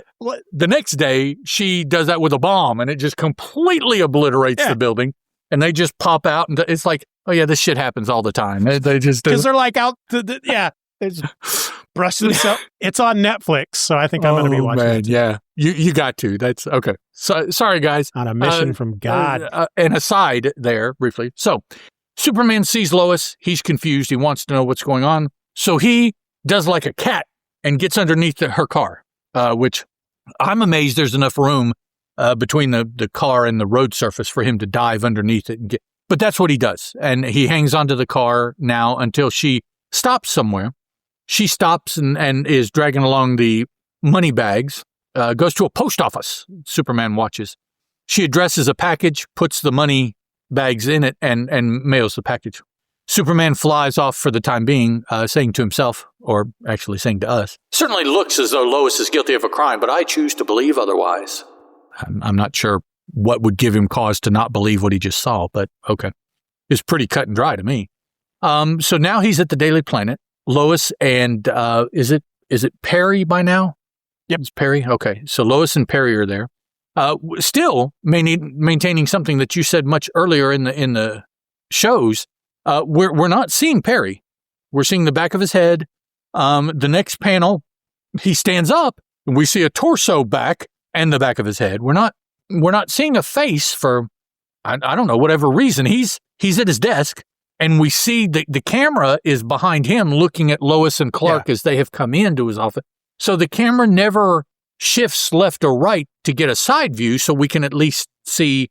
E: the next day she does that with a bomb, and it just completely obliterates the building. And they just pop out, and it's like, oh yeah, this shit happens all the time. They just
A: because they're like out. They just brush themselves. It's on Netflix, so I think I'm going to be watching it.
E: Yeah, you got to. That's okay. So, sorry, guys.
A: On a mission from God.
E: An aside there, briefly. So, Superman sees Lois. He's confused. He wants to know what's going on. So, he does like a cat and gets underneath her car, which I'm amazed there's enough room between the car and the road surface for him to dive underneath it. But that's what he does. And he hangs onto the car now until she stops somewhere. She stops and is dragging along the money bags, goes to a post office. Superman watches. She addresses a package, puts the money bags in it, and mails the package. Superman flies off for the time being, saying to himself, or actually saying to us, "Certainly looks as though Lois is guilty of a crime, but I choose to believe otherwise." I'm not sure what would give him cause to not believe what he just saw, but okay. It's pretty cut and dry to me. So now he's at the Daily Planet. Lois and, is it Perry by now? Yep. It's Perry. Okay. So Lois and Perry are there. Still maintaining something that you said much earlier in the shows. We're not seeing Perry. We're seeing the back of his head. The next panel, he stands up and we see a torso back and the back of his head. We're not seeing a face for, I don't know, whatever reason. He's at his desk. And we see the camera is behind him looking at Lois and Clark as they have come into his office. So the camera never shifts left or right to get a side view so we can at least see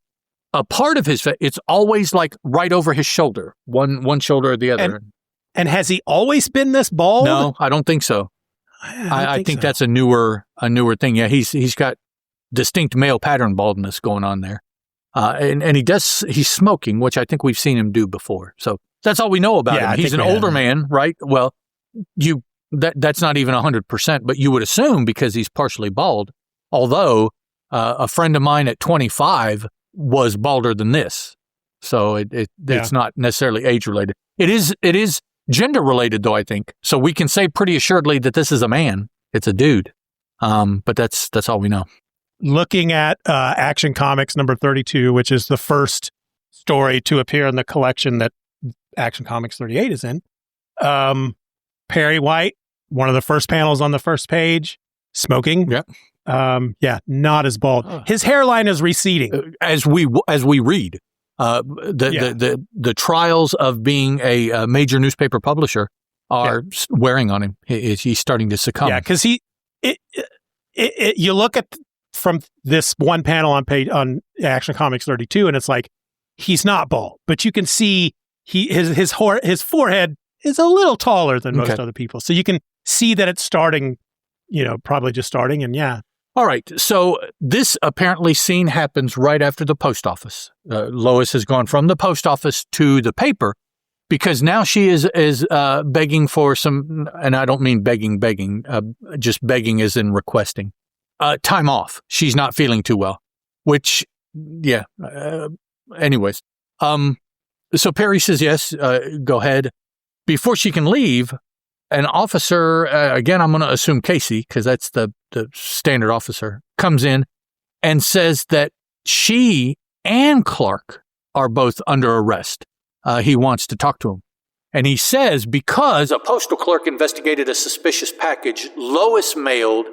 E: a part of his face. It's always like right over his shoulder, one shoulder or the other.
A: And has he always been this bald?
E: No, I don't think so. I think that's a newer thing. Yeah, he's got distinct male pattern baldness going on there. And he's smoking, which I think we've seen him do before. So that's all we know about him. He's an older man, right? Well, that's not even 100%, but you would assume because he's partially bald. Although a friend of mine at 25 was balder than this, so it's not necessarily age related. It is gender related, though, I think. So we can say pretty assuredly that this is a man. It's a dude. But that's all we know.
A: Looking at Action Comics number 32, which is the first story to appear in the collection that Action Comics 38 is in. Perry White, one of the first panels on the first page, smoking.
E: Yep.
A: Not as bald. His hairline is receding
E: as we read. The trials of being a major newspaper publisher are wearing on him. He's starting to succumb.
A: Yeah, because you look at from this one panel on Action Comics 32, and it's like he's not bald, but you can see his forehead is a little taller than most other people, so you can see that it's starting. Probably just starting, and
E: All right, so this apparently scene happens right after the post office. Lois has gone from the post office to the paper because now she is begging for some, and I don't mean begging, just begging as in requesting, time off. She's not feeling too well, which, anyways. So Perry says, yes, go ahead. Before she can leave, an officer, again, I'm going to assume Casey, because that's the standard officer, comes in and says that she and Clark are both under arrest. He wants to talk to him. And he says because a postal clerk investigated a suspicious package Lois mailed.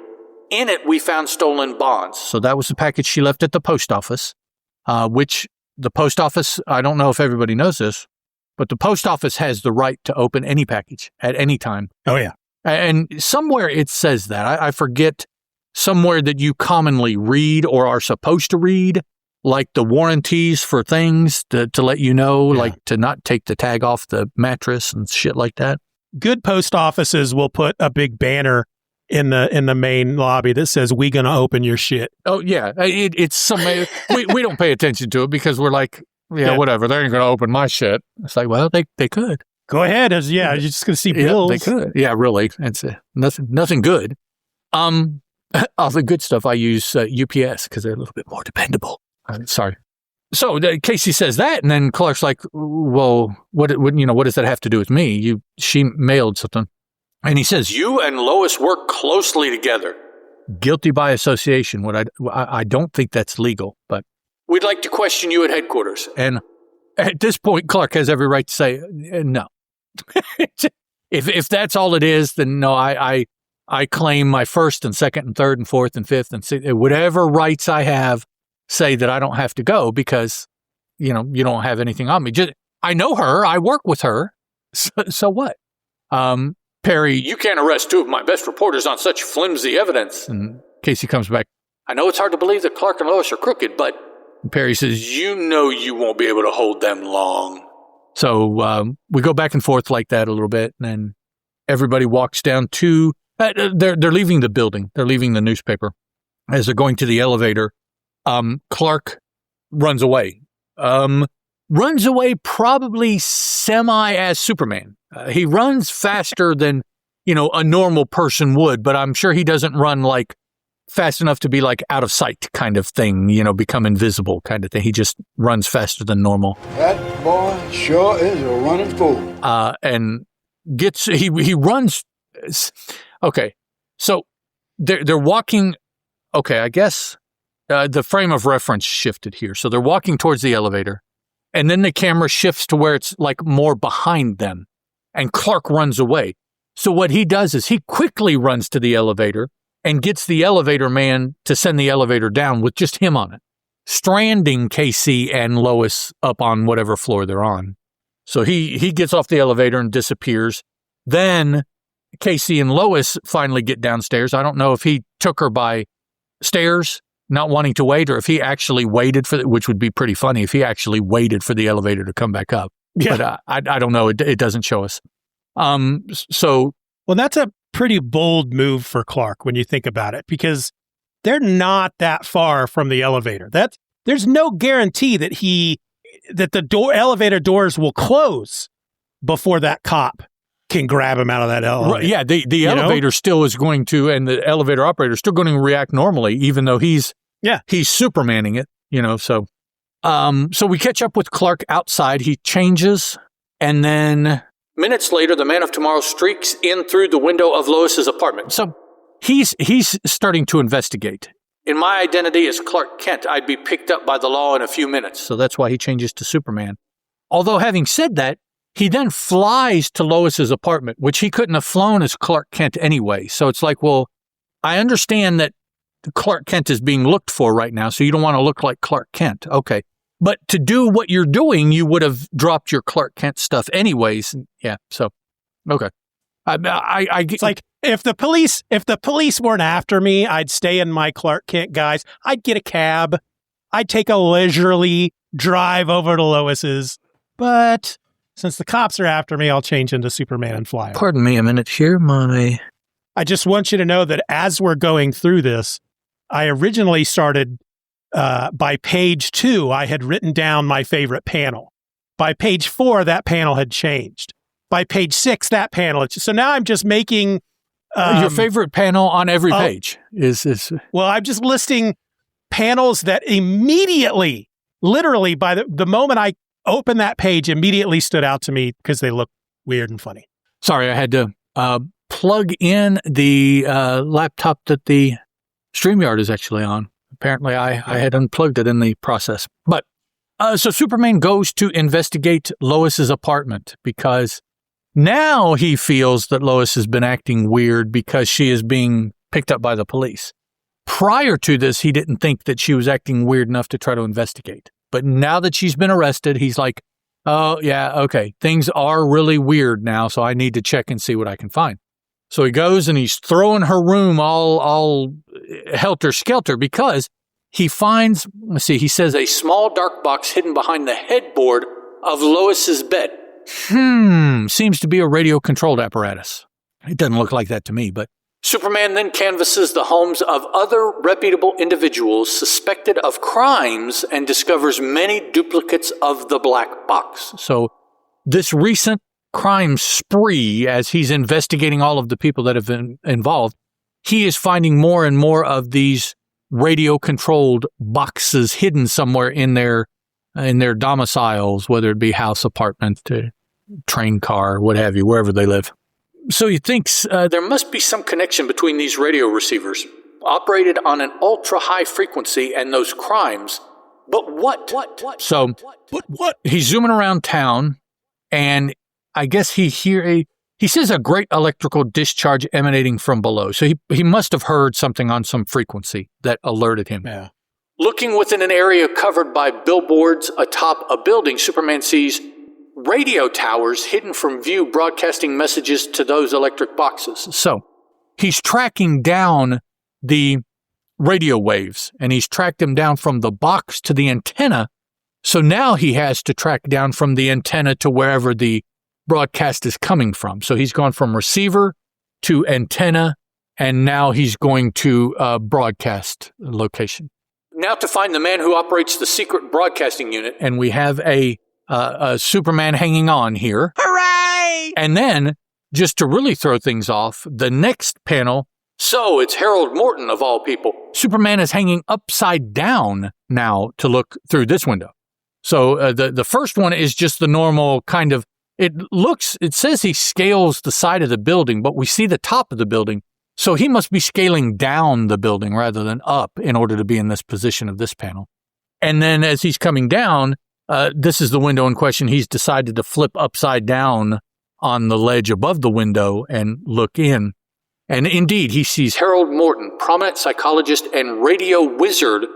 E: In it, we found stolen bonds. So that was the package she left at the post office, which the post office, I don't know if everybody knows this, but the post office has the right to open any package at any time.
A: Oh, yeah.
E: And somewhere it says that. I forget somewhere that you commonly read or are supposed to read, like the warranties for things to let you know, like to not take the tag off the mattress and shit like that.
A: Good post offices will put a big banner in the main lobby that says, "We gonna open your shit."
E: Oh, yeah. It's some we don't pay attention to it because we're like, whatever. They ain't going to open my shit. It's like, well, they could.
A: Go ahead. You're just going to see bills.
E: They could. Yeah, really. It's nothing good. All the good stuff I use UPS because they're a little bit more dependable. Sorry. So Casey says that, and then Clark's like, well, what does that have to do with me? She mailed something. And he says, you and Lois work closely together. Guilty by association. I don't think that's legal, but we'd like to question you at headquarters. And at this point, Clark has every right to say, no. If that's all it is, then no, I claim my first and second and third and fourth and fifth and sixth, whatever rights I have say that I don't have to go because, you don't have anything on me. I know her. I work with her. So what? Perry, you can't arrest two of my best reporters on such flimsy evidence. And Casey comes back. I know it's hard to believe that Clark and Lois are crooked, but Perry says, you won't be able to hold them long. So we go back and forth like that a little bit, and then everybody walks down to, they're leaving the building. They're leaving the newspaper. As they're going to the elevator, Clark runs away. Runs away probably semi as Superman. He runs faster than, a normal person would, but I'm sure he doesn't run like fast enough to be like out of sight kind of thing, become invisible kind of thing. He just runs faster than normal.
R: That boy sure is a running fool.
E: And he runs. Okay. So they're walking. Okay. I guess the frame of reference shifted here. So they're walking towards the elevator and then the camera shifts to where it's like more behind them and Clark runs away. So what he does is he quickly runs to the elevator and gets the elevator man to send the elevator down with just him on it, stranding Casey and Lois up on whatever floor they're on. So he gets off the elevator and disappears. Then Casey and Lois finally get downstairs. I don't know if he took her by stairs, not wanting to wait, or if he actually waited which would be pretty funny if he actually waited for the elevator to come back up. Yeah. But I don't know. It doesn't show us.
A: Well, that's a pretty bold move for Clark when you think about it, because they're not that far from the elevator. There's no guarantee that the elevator doors will close before that cop can grab him out of that elevator.
E: Right, yeah, the elevator still is going to, and the elevator operator is still going to react normally, even though he's Supermaning it, so. So we catch up with Clark outside. He changes, and then minutes later, the Man of Tomorrow streaks in through the window of Lois's apartment. So he's starting to investigate. In my identity as Clark Kent, I'd be picked up by the law in a few minutes. So that's why he changes to Superman. Although having said that, he then flies to Lois's apartment, which he couldn't have flown as Clark Kent anyway. So it's like, well, I understand that Clark Kent is being looked for right now, so you don't want to look like Clark Kent. Okay. But to do what you're doing, you would have dropped your Clark Kent stuff anyways. Yeah, so, okay.
A: It's like, if the police weren't after me, I'd stay in my Clark Kent guise. I'd get a cab. I'd take a leisurely drive over to Lois's. But since the cops are after me, I'll change into Superman and fly.
E: Pardon me a minute here,
A: I just want you to know that as we're going through this, I originally started by page 2, I had written down my favorite panel. By page 4, that panel had changed. By page 6, that panel. So now I'm just making
E: your favorite panel on every page is.
A: Well, I'm just listing panels that immediately, literally, by the moment I opened that page, immediately stood out to me because they look weird and funny.
E: Sorry, I had to plug in the laptop that the StreamYard is actually on. Apparently, I had unplugged it in the process. But so Superman goes to investigate Lois's apartment because now he feels that Lois has been acting weird because she is being picked up by the police. Prior to this, he didn't think that she was acting weird enough to try to investigate. But now that she's been arrested, he's like, oh, yeah, okay, things are really weird now, so I need to check and see what I can find. So he goes and he's throwing her room all helter-skelter because he finds, he says, a small dark box hidden behind the headboard of Lois's bed. Seems to be a radio-controlled apparatus. It doesn't look like that to me, but Superman then canvasses the homes of other reputable individuals suspected of crimes and discovers many duplicates of the black box. So this recent crime spree, as he's investigating all of the people that have been involved, he is finding more and more of these radio-controlled boxes hidden somewhere in their domiciles, whether it be house, apartment, train car, what have you, wherever they live. So he thinks there must be some connection between these radio receivers operated on an ultra-high frequency and those crimes. But what? So what? He's zooming around town, and I guess he says a great electrical discharge emanating from below. So he must have heard something on some frequency that alerted him.
A: Yeah.
E: Looking within an area covered by billboards atop a building, Superman sees radio towers hidden from view broadcasting messages to those electric boxes. So he's tracking down the radio waves, and he's tracked them down from the box to the antenna. So now he has to track down from the antenna to wherever the broadcast is coming from. So he's gone from receiver to antenna, and now he's going to broadcast location. Now to find the man who operates the secret broadcasting unit, and we have a Superman hanging on here.
A: Hooray!
E: And then, just to really throw things off, the next panel, so it's Harold Morton of all people. Superman is hanging upside down now to look through this window. So the first one is just the normal kind of, it says he scales the side of the building, but we see the top of the building. So he must be scaling down the building rather than up in order to be in this position of this panel. And then as he's coming down, this is the window in question. He's decided to flip upside down on the ledge above the window and look in. And indeed, he sees Harold Morton, prominent psychologist and radio wizard,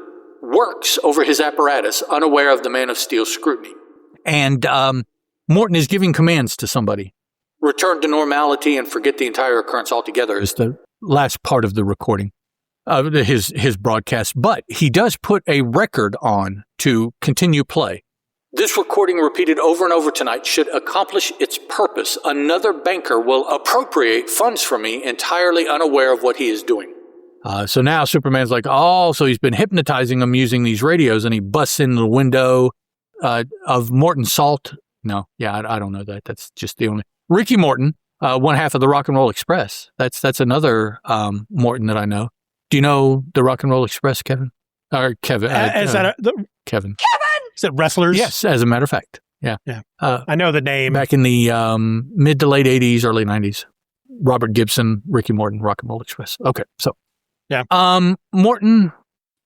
E: works over his apparatus, unaware of the Man of Steel's scrutiny. And Morton is giving commands to somebody. Return to normality and forget the entire occurrence altogether is the last part of the recording of his broadcast. But he does put a record on to continue play. This recording repeated over and over tonight should accomplish its purpose. Another banker will appropriate funds from me entirely unaware of what he is doing. So now Superman's like, oh, so he's been hypnotizing him using these radios, and he busts in the window of Morton Salt. No, yeah, I don't know that. That's just the only. Ricky Morton, one half of the Rock and Roll Express. That's another Morton that I know. Do you know the Rock and Roll Express, Kevin? Or Kevin? Kevin.
A: Is it wrestlers?
E: Yes, as a matter of fact. Yeah.
A: I know the name.
E: Back in the mid to late 80s, early 90s. Robert Gibson, Ricky Morton, Rock and Roll Express. Okay, so.
A: Yeah.
E: Morton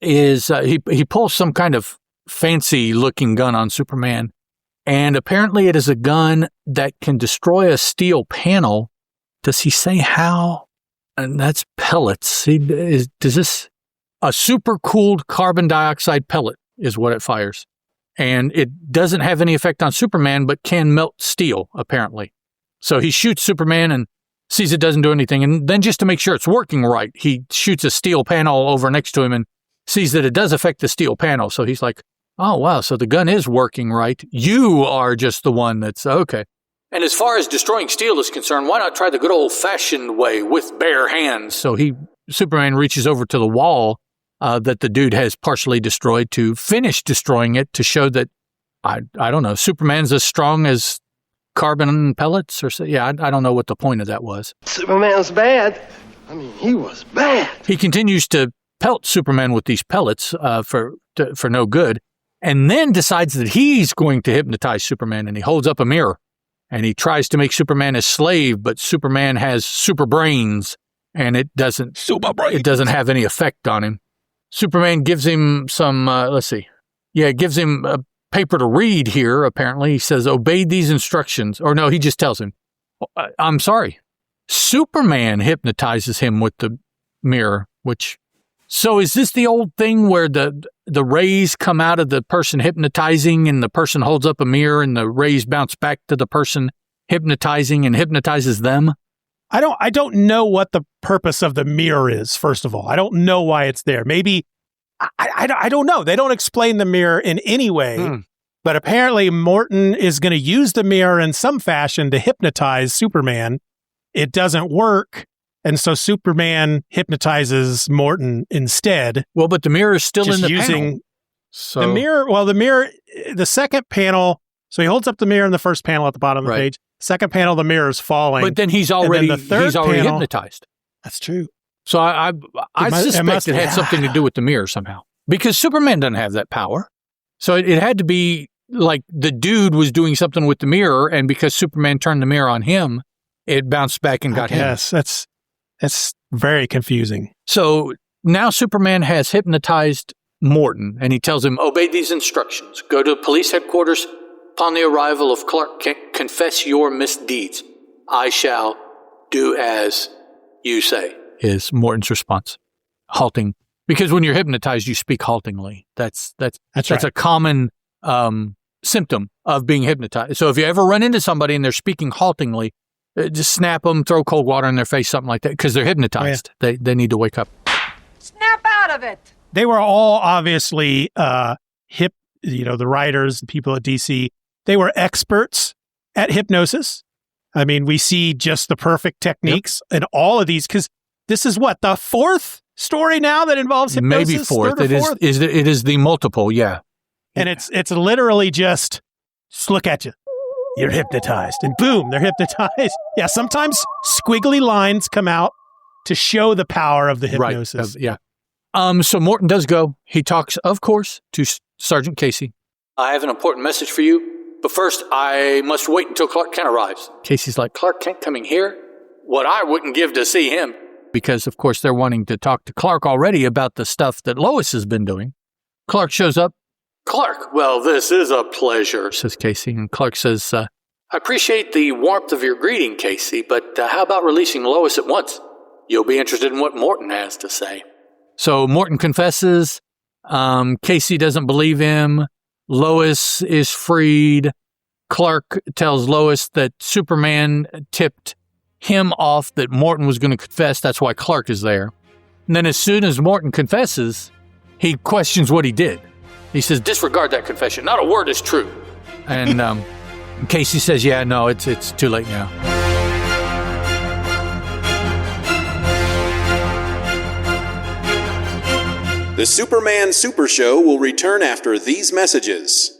E: is, he pulls some kind of fancy looking gun on Superman. And apparently it is a gun that can destroy a steel panel. Does he say how? And that's pellets. Does this? A super-cooled carbon dioxide pellet is what it fires. And it doesn't have any effect on Superman, but can melt steel, apparently. So he shoots Superman and sees it doesn't do anything. And then just to make sure it's working right, he shoots a steel panel over next to him and sees that it does affect the steel panel. So he's like, oh, wow, so the gun is working right. You are just the one that's okay. And as far as destroying steel is concerned, why not try the good old-fashioned way with bare hands? So Superman reaches over to the wall that the dude has partially destroyed to finish destroying it to show that, I don't know, Superman's as strong as carbon pellets or so. Yeah, I don't know what the point of that was.
Q: Superman's bad. I mean, he was bad.
E: He continues to pelt Superman with these pellets for no good, and then decides that he's going to hypnotize Superman, and he holds up a mirror, and he tries to make Superman his slave, but Superman has super brains, and it doesn't have any effect on him. Superman gives him some, gives him a paper to read here, apparently. He says, obey these instructions. Or no, he just tells him, I'm sorry. Superman hypnotizes him with the mirror, so is this the old thing where the rays come out of the person hypnotizing and the person holds up a mirror and the rays bounce back to the person hypnotizing and hypnotizes them?
A: I don't know what the purpose of the mirror is, first of all. I don't know why it's there. Maybe, I don't know. They don't explain the mirror in any way, but apparently Morton is going to use the mirror in some fashion to hypnotize Superman. It doesn't work, and so Superman hypnotizes Morton instead.
E: Well, but the mirror is still in the panel. So
A: the mirror, the second panel, so he holds up the mirror in the first panel at the bottom of the page. Second panel, the mirror is falling.
E: But then he's already
A: panel,
E: hypnotized.
A: That's true.
E: So I suspect it had something to do with the mirror somehow. Because Superman doesn't have that power. So it had to be like the dude was doing something with the mirror, and because Superman turned the mirror on him, it bounced back and got him.
A: Yes, that's very confusing.
E: So now Superman has hypnotized Morton, and he tells him, obey these instructions. Go to police headquarters. Upon the arrival of Clark Kent, confess your misdeeds. I shall do as you say, is Morton's response. Halting. Because when you're hypnotized, you speak haltingly. That's right. A common symptom of being hypnotized. So if you ever run into somebody and they're speaking haltingly, just snap them, throw cold water in their face, something like that, because they're hypnotized. Oh, yeah. They need to wake up.
C: Snap out of it.
A: They were all obviously the writers, the people at DC, they were experts at hypnosis. I mean, we see just the perfect techniques in all of these, because this is what, the fourth story now that involves hypnosis?
E: Maybe fourth.
A: It
E: is the multiple, yeah.
A: And it's literally just look at you. You're hypnotized. And boom, they're hypnotized. Yeah, sometimes squiggly lines come out to show the power of the hypnosis.
E: Right. Yeah. So Morton does go. He talks, of course, to Sergeant Casey. I have an important message for you. But first, I must wait until Clark Kent arrives. Casey's like, Clark Kent coming here? What I wouldn't give to see him. Because, of course, they're wanting to talk to Clark already about the stuff that Lois has been doing. Clark shows up. Clark, well, this is a pleasure, says Casey. And Clark says, I appreciate the warmth of your greeting, Casey, but how about releasing Lois at once? You'll be interested in what Morton has to say. So Morton confesses. Casey doesn't believe him. Lois is freed. Clark tells Lois that Superman tipped him off that Morton was going to confess. That's why Clark is there. And then as soon as Morton confesses, he questions what he did. He says, disregard that confession. Not a word is true. And Casey says, yeah, no, it's too late now.
G: The Superman Super Show will return after these messages.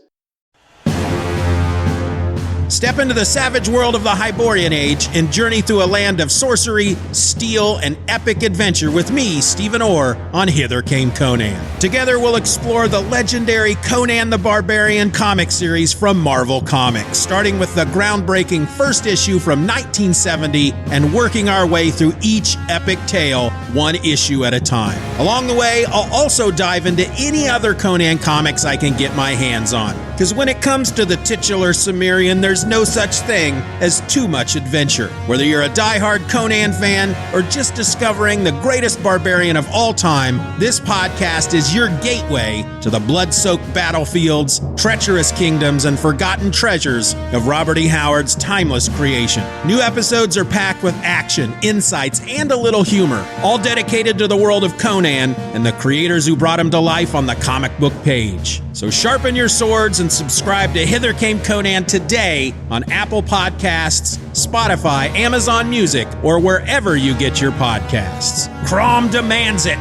J: Step into the savage world of the Hyborian Age and journey through a land of sorcery, steel, and epic adventure with me, Stephen Orr, on Hither Came Conan. Together we'll explore the legendary Conan the Barbarian comic series from Marvel Comics, starting with the groundbreaking first issue from 1970 and working our way through each epic tale, one issue at a time. Along the way, I'll also dive into any other Conan comics I can get my hands on. Because when it comes to the titular Cimmerian, there's no such thing as too much adventure. Whether you're a diehard Conan fan or just discovering the greatest barbarian of all time, this podcast is your gateway to the blood-soaked battlefields, treacherous kingdoms, and forgotten treasures of Robert E. Howard's timeless creation. New episodes are packed with action, insights, and a little humor, all dedicated to the world of Conan and the creators who brought him to life on the comic book page. So sharpen your swords and subscribe to Hither Came Conan today on Apple Podcasts, Spotify, Amazon Music, or wherever you get your podcasts. Crom demands it.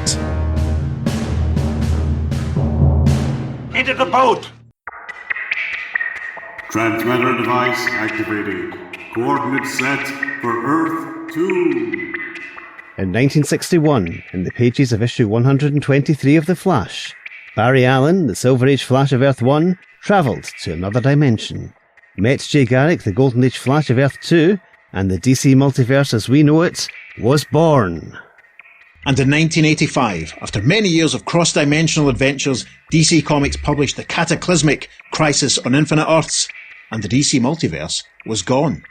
R: Into the boat! Transmitter device activated. Coordinates set for Earth 2.
S: In 1961, in the pages of issue 123 of The Flash, Barry Allen, the Silver Age Flash of Earth 1, travelled to another dimension, met Jay Garrick, the Golden Age Flash of Earth 2, and the DC multiverse as we know it was born.
J: And in 1985, after many years of cross-dimensional adventures, DC Comics published the cataclysmic Crisis on Infinite Earths, and the DC multiverse was gone.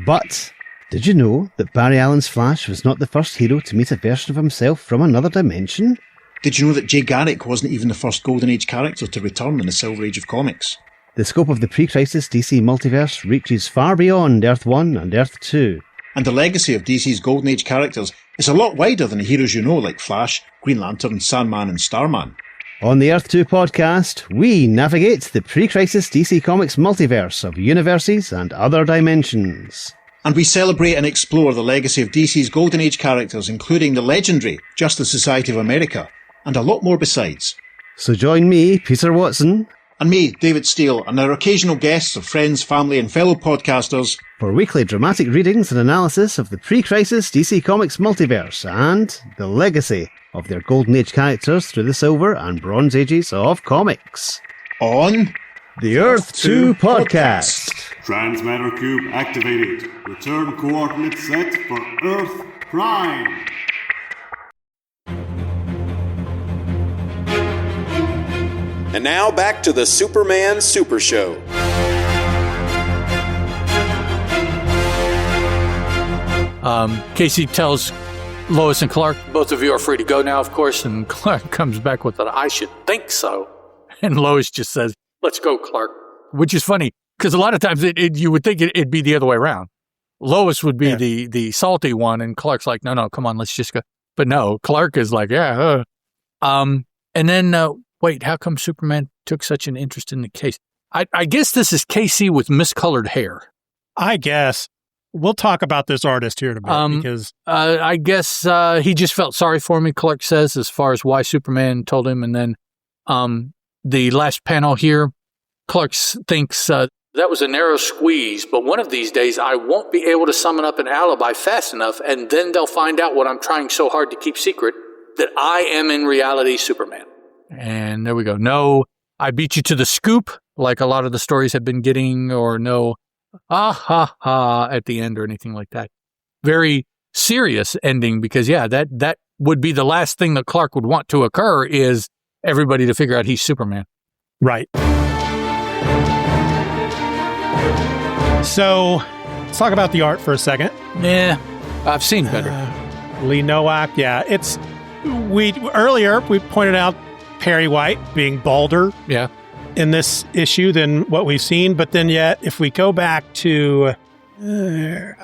S: But did you know that Barry Allen's Flash was not the first hero to meet a version of himself from another dimension?
J: Did you know that Jay Garrick wasn't even the first Golden Age character to return in the Silver Age of comics?
S: The scope of the pre-crisis DC multiverse reaches far beyond Earth 1 and Earth 2.
J: And the legacy of DC's Golden Age characters is a lot wider than the heroes you know like Flash, Green Lantern, Sandman and Starman.
S: On the Earth 2 podcast, we navigate the pre-crisis DC Comics multiverse of universes and other dimensions.
J: And we celebrate and explore the legacy of DC's Golden Age characters, including the legendary Justice Society of America, and a lot more besides.
S: So join me, Peter Watson,
J: and me, David Steele, and our occasional guests of friends, family and fellow podcasters
S: for weekly dramatic readings and analysis of the pre-crisis DC Comics multiverse and the legacy of their Golden Age characters through the Silver and Bronze Ages of comics.
J: On
S: the Earth 2 podcast.
R: Transmatter cube activated. Return coordinates set for Earth Prime.
G: And now back to the Superman Super Show.
E: Casey tells Lois and Clark, both of you are free to go now, of course, and Clark comes back with I should think so. And Lois just says, let's go, Clark, which is funny because a lot of times you would think it'd be the other way around. Lois would be the salty one, and Clark's like, no, come on, let's just go. But no, Clark is like, yeah. And then, wait, how come Superman took such an interest in the case? I guess this is Casey with miscolored hair.
A: I guess. We'll talk about this artist here in a bit because
E: I guess he just felt sorry for me, Clark says, as far as why Superman told him. And then the last panel here, Clark thinks that was a narrow squeeze, but one of these days I won't be able to summon up an alibi fast enough, and then they'll find out what I'm trying so hard to keep secret, that I am in reality Superman. And there we go. No, I beat you to the scoop, like a lot of the stories have been getting, or no, at the end or anything like that. Very serious ending because, that would be the last thing that Clark would want to occur is everybody to figure out he's Superman.
A: Right. So let's talk about the art for a second.
E: Yeah, I've seen better.
A: Lee Nowak, earlier we pointed out Perry White being balder in this issue than what we've seen, but then yet if we go back to where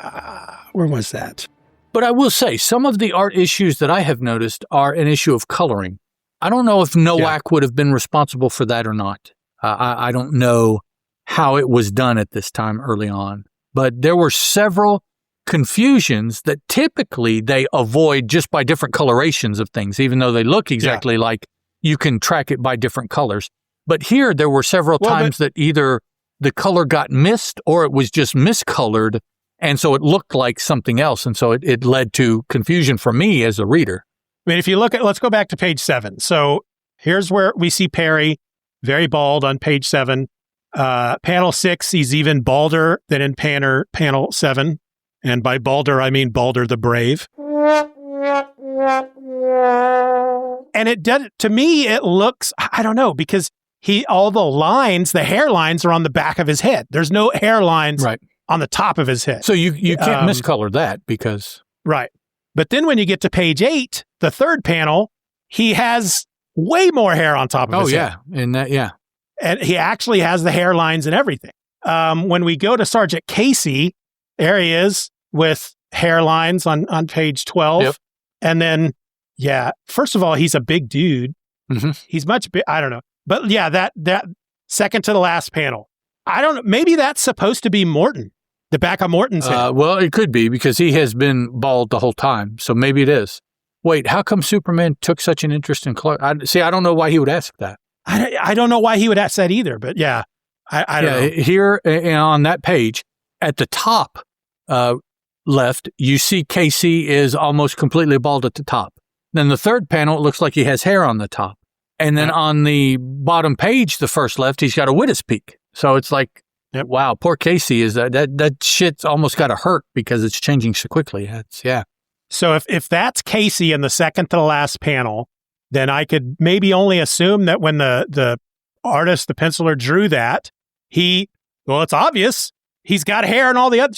A: was that?
E: But I will say some of the art issues that I have noticed are an issue of coloring. I don't know if Nowak would have been responsible for that or not. I don't know how it was done at this time early on, but there were several confusions that typically they avoid just by different colorations of things, even though they look exactly like you can track it by different colors. But here there were several times that either the color got missed or it was just miscolored, and so it looked like something else, and so it led to confusion for me as a reader.
A: I mean, if you look at, let's go back to page 7. So here's where we see Perry, very bald on page 7. Panel 6, he's even balder than in panel 7. And by balder, I mean Balder the Brave. And it does, to me, it looks, I don't know, because all the lines, the hairlines are on the back of his head. There's no hairlines on the top of his head.
E: So you can't miscolor that because.
A: Right. But then when you get to page 8, the third panel, he has way more hair on top of his head.
E: And that,
A: And he actually has the hairlines and everything. When we go to Sergeant Casey, there he is with hairlines on page 12.
E: Yep.
A: And then, first of all, he's a big dude.
E: Mm-hmm.
A: He's much big. I don't know. But that second to the last panel, I don't know. Maybe that's supposed to be Morton, the back of Morton's head.
E: Well, it could be because he has been bald the whole time. So maybe it is. Wait, how come Superman took such an interest in Clark? I don't know why he would ask that.
A: I don't know why he would ask that either, but I don't know.
E: Here on that page, at the top left, you see Casey is almost completely bald at the top. Then the third panel, it looks like he has hair on the top. And then on the bottom page, the first left, he's got a widow's peak. So it's like, wow, poor Casey is that shit's almost got to hurt because it's changing so quickly.
A: So if that's Casey in the second to the last panel, then I could maybe only assume that when the artist, the penciler drew that, it's obvious. He's got hair and all the other,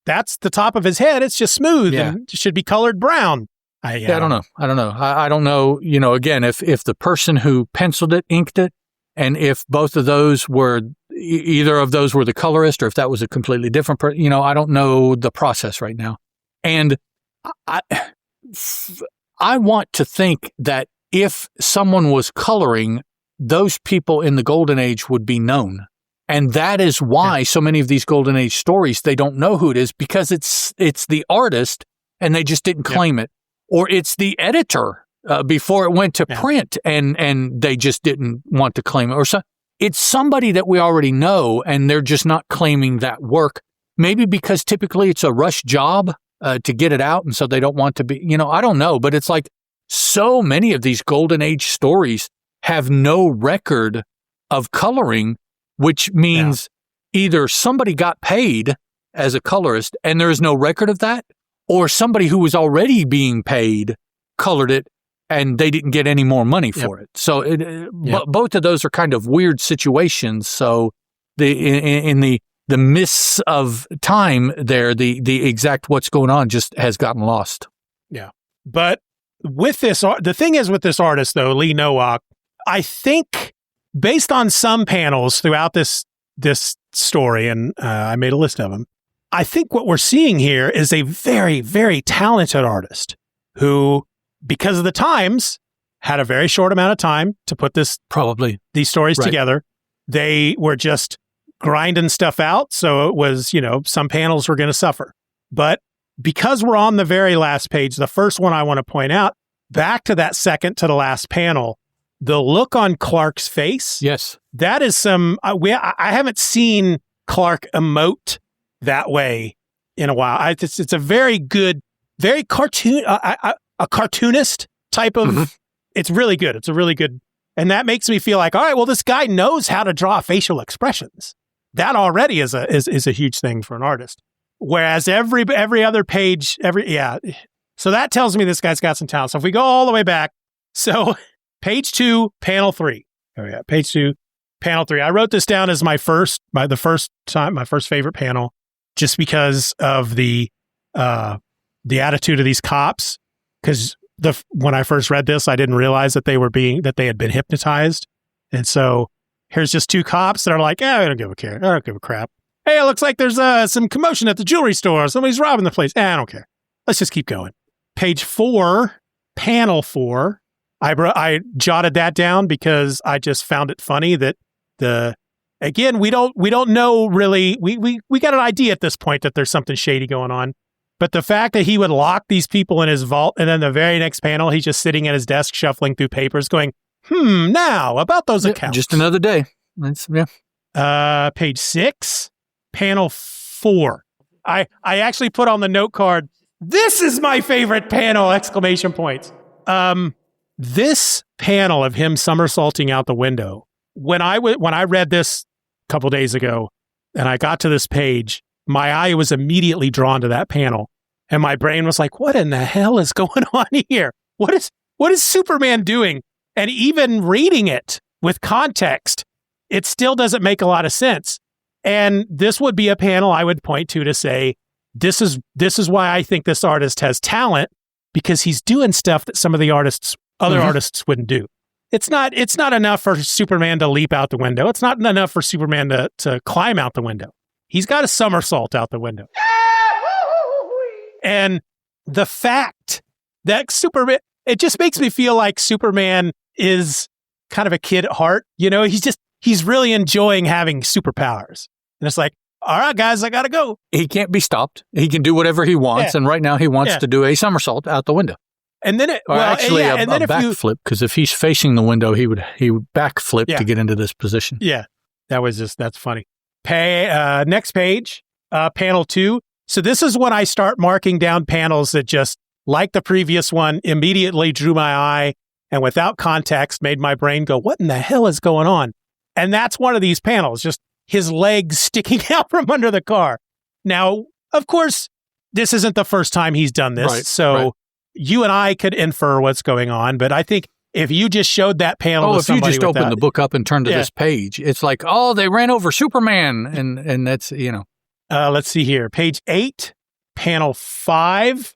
A: that's the top of his head. It's just smooth and it should be colored brown. I don't know. I don't know, again, if the person who penciled it, inked it, and if both of those were, either of those were the colorist or if that was a completely different person, I don't know the process right now. And I want to think that if someone was coloring, those people in the Golden Age would be known. And that is why so many of these Golden Age stories, they don't know who it is because it's the artist and they just didn't claim it. Or it's the editor before it went to print and they just didn't want to claim it. Or so it's somebody that we already know and they're just not claiming that work. Maybe because typically it's a rush job to get it out. And so they don't want to be, I don't know. But it's like so many of these Golden Age stories have no record of coloring, which means either somebody got paid as a colorist and there is no record of that, or somebody who was already being paid colored it and they didn't get any more money for it. So both of those are kind of weird situations. So in the mists of time there, the exact what's going on just has gotten lost. Yeah. But with this, the thing is with this artist though, Lee Nowak, I think based on some panels throughout this story, and I made a list of them, I think what we're seeing here is a very, very talented artist who, because of the times, had a very short amount of time to put these stories together. They were just grinding stuff out. So it was, some panels were going to suffer. But because we're on the very last page, the first one I want to point out, back to that second to the last panel, the look on Clark's face.
E: Yes.
A: That is I haven't seen Clark emote that way in a while. It's a very good, very a cartoonist type of, it's really good. It's a really good, and that makes me feel like, all right, well, this guy knows how to draw facial expressions. That already is a huge thing for an artist. Whereas every other page, so that tells me this guy's got some talent. So if we go all the way back, so page 2, panel 3. There we go. Page 2, panel 3. I wrote this down as my first favorite panel, just because of the attitude of these cops. Because when I first read this, I didn't realize that they had been hypnotized, and so here's just 2 cops that are like, I don't give a crap. Hey, it looks like there's some commotion at the jewelry store. Somebody's robbing the place. I don't care. Let's just keep going. Page 4, panel 4. I jotted that down because I just found it funny that we don't know really. We got an idea at this point that there's something shady going on. But the fact that he would lock these people in his vault and then the very next panel, he's just sitting at his desk shuffling through papers going, now about those accounts.
E: Just another day.
A: Page 6, panel 4. I actually put on the note card, this is my favorite panel, ! This panel of him somersaulting out the window, when I read this a couple days ago and I got to this page, my eye was immediately drawn to that panel and my brain was like, what in the hell is going on here? What what is Superman doing? And even reading it with context, it still doesn't make a lot of sense. And this would be a panel I would point to say, this is why I think this artist has talent, because he's doing stuff that some of the other artists wouldn't do. It's not enough for Superman to leap out the window. It's not enough for Superman to climb out the window. He's got a somersault out the window. And the fact that Superman, it just makes me feel like Superman is kind of a kid at heart. You know, he's really enjoying having superpowers. And it's like, all right, guys, I got to go.
E: He can't be stopped. He can do whatever he wants. And right now he wants to do a somersault out the window.
A: And then
E: a backflip, because if he's facing the window, he would backflip to get into this position.
A: Yeah, that's funny. Next page, panel 2. So this is when I start marking down panels that just, like the previous one, immediately drew my eye and without context made my brain go, what in the hell is going on? And that's one of these panels, just his legs sticking out from under the car. Now, of course, this isn't the first time he's done this. You and I could infer what's going on, but I think if you just showed that panel to
E: if you
A: somebody
E: just open the book up and turn to this page, it's like, they ran over Superman, and that's,
A: let's see here. Page 8, panel 5.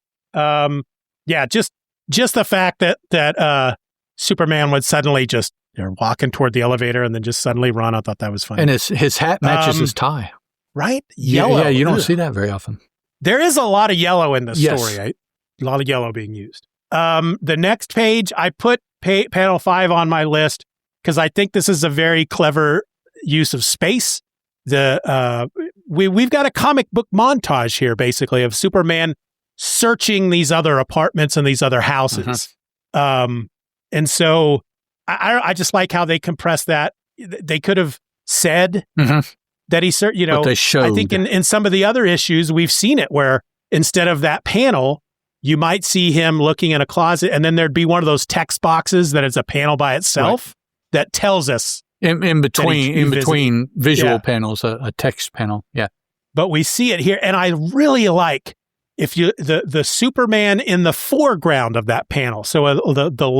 A: Just the fact that Superman would suddenly just, they're walking toward the elevator and then just suddenly run. I thought that was funny.
E: And his hat matches his tie.
A: Right? Yellow.
E: Yeah, you don't see that very often.
A: There is a lot of yellow in this story, right? A lot of yellow being used. The next page, I put panel 5 on my list because I think this is a very clever use of space. We've got a comic book montage here, basically, of Superman searching these other apartments and these other houses. And so I just like how they compress that. They could have said that he,
E: but they showed.
A: I think in some of the other issues, we've seen it where instead of that panel, you might see him looking in a closet, and then there'd be one of those text boxes that is a panel by itself that tells us
E: in between visual panels, a text panel. Yeah,
A: but we see it here, and I really like the Superman in the foreground of that panel. So the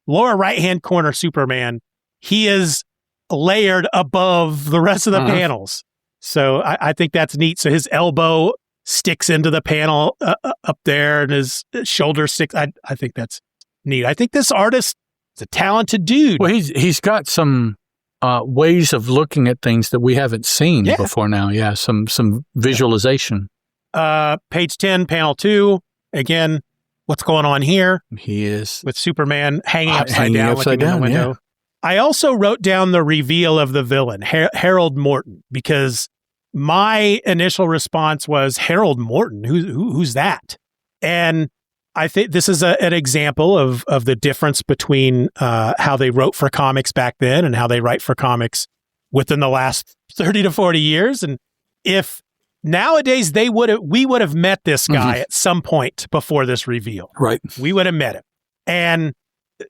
A: lower right hand corner Superman, he is layered above the rest of the panels. So I think that's neat. So his elbow sticks into the panel up there, and his shoulder sticks. I think that's neat. I think this artist is a talented dude.
E: Well, he's got some ways of looking at things that we haven't seen before now. Yeah, some visualization.
A: Page 10, panel 2. Again, what's going on here?
E: He is
A: with Superman hanging upside down, looking in the window. Yeah. I also wrote down the reveal of the villain, Harold Morton, because my initial response was, Harold Morton, who's that? And I think this is an example of the difference between how they wrote for comics back then and how they write for comics within the last 30 to 40 years. And if nowadays we would have met this guy at some point before this reveal.
E: Right.
A: We would have met him. And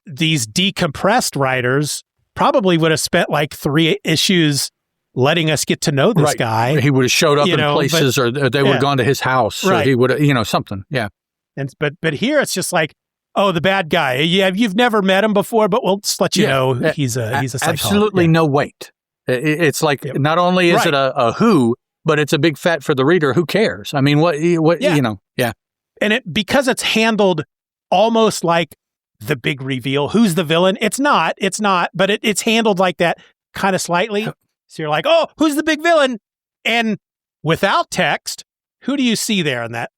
A: these decompressed writers probably would have spent like 3 issues letting us get to know this guy.
E: He would have showed up in places, or they would have gone to his house, or he would have, something. Yeah.
A: And but here it's just like, oh, the bad guy. Yeah, you've never met him before, but we'll just let you know he's a psychologist.
E: Absolutely no weight. It's like not only is it a who, but it's a big fat for the reader. Who cares? I mean, what Yeah.
A: And because it's handled almost like the big reveal. Who's the villain? It's not, but it's handled like that kind of slightly. So you're like, oh, who's the big villain? And without text, who do you see there in that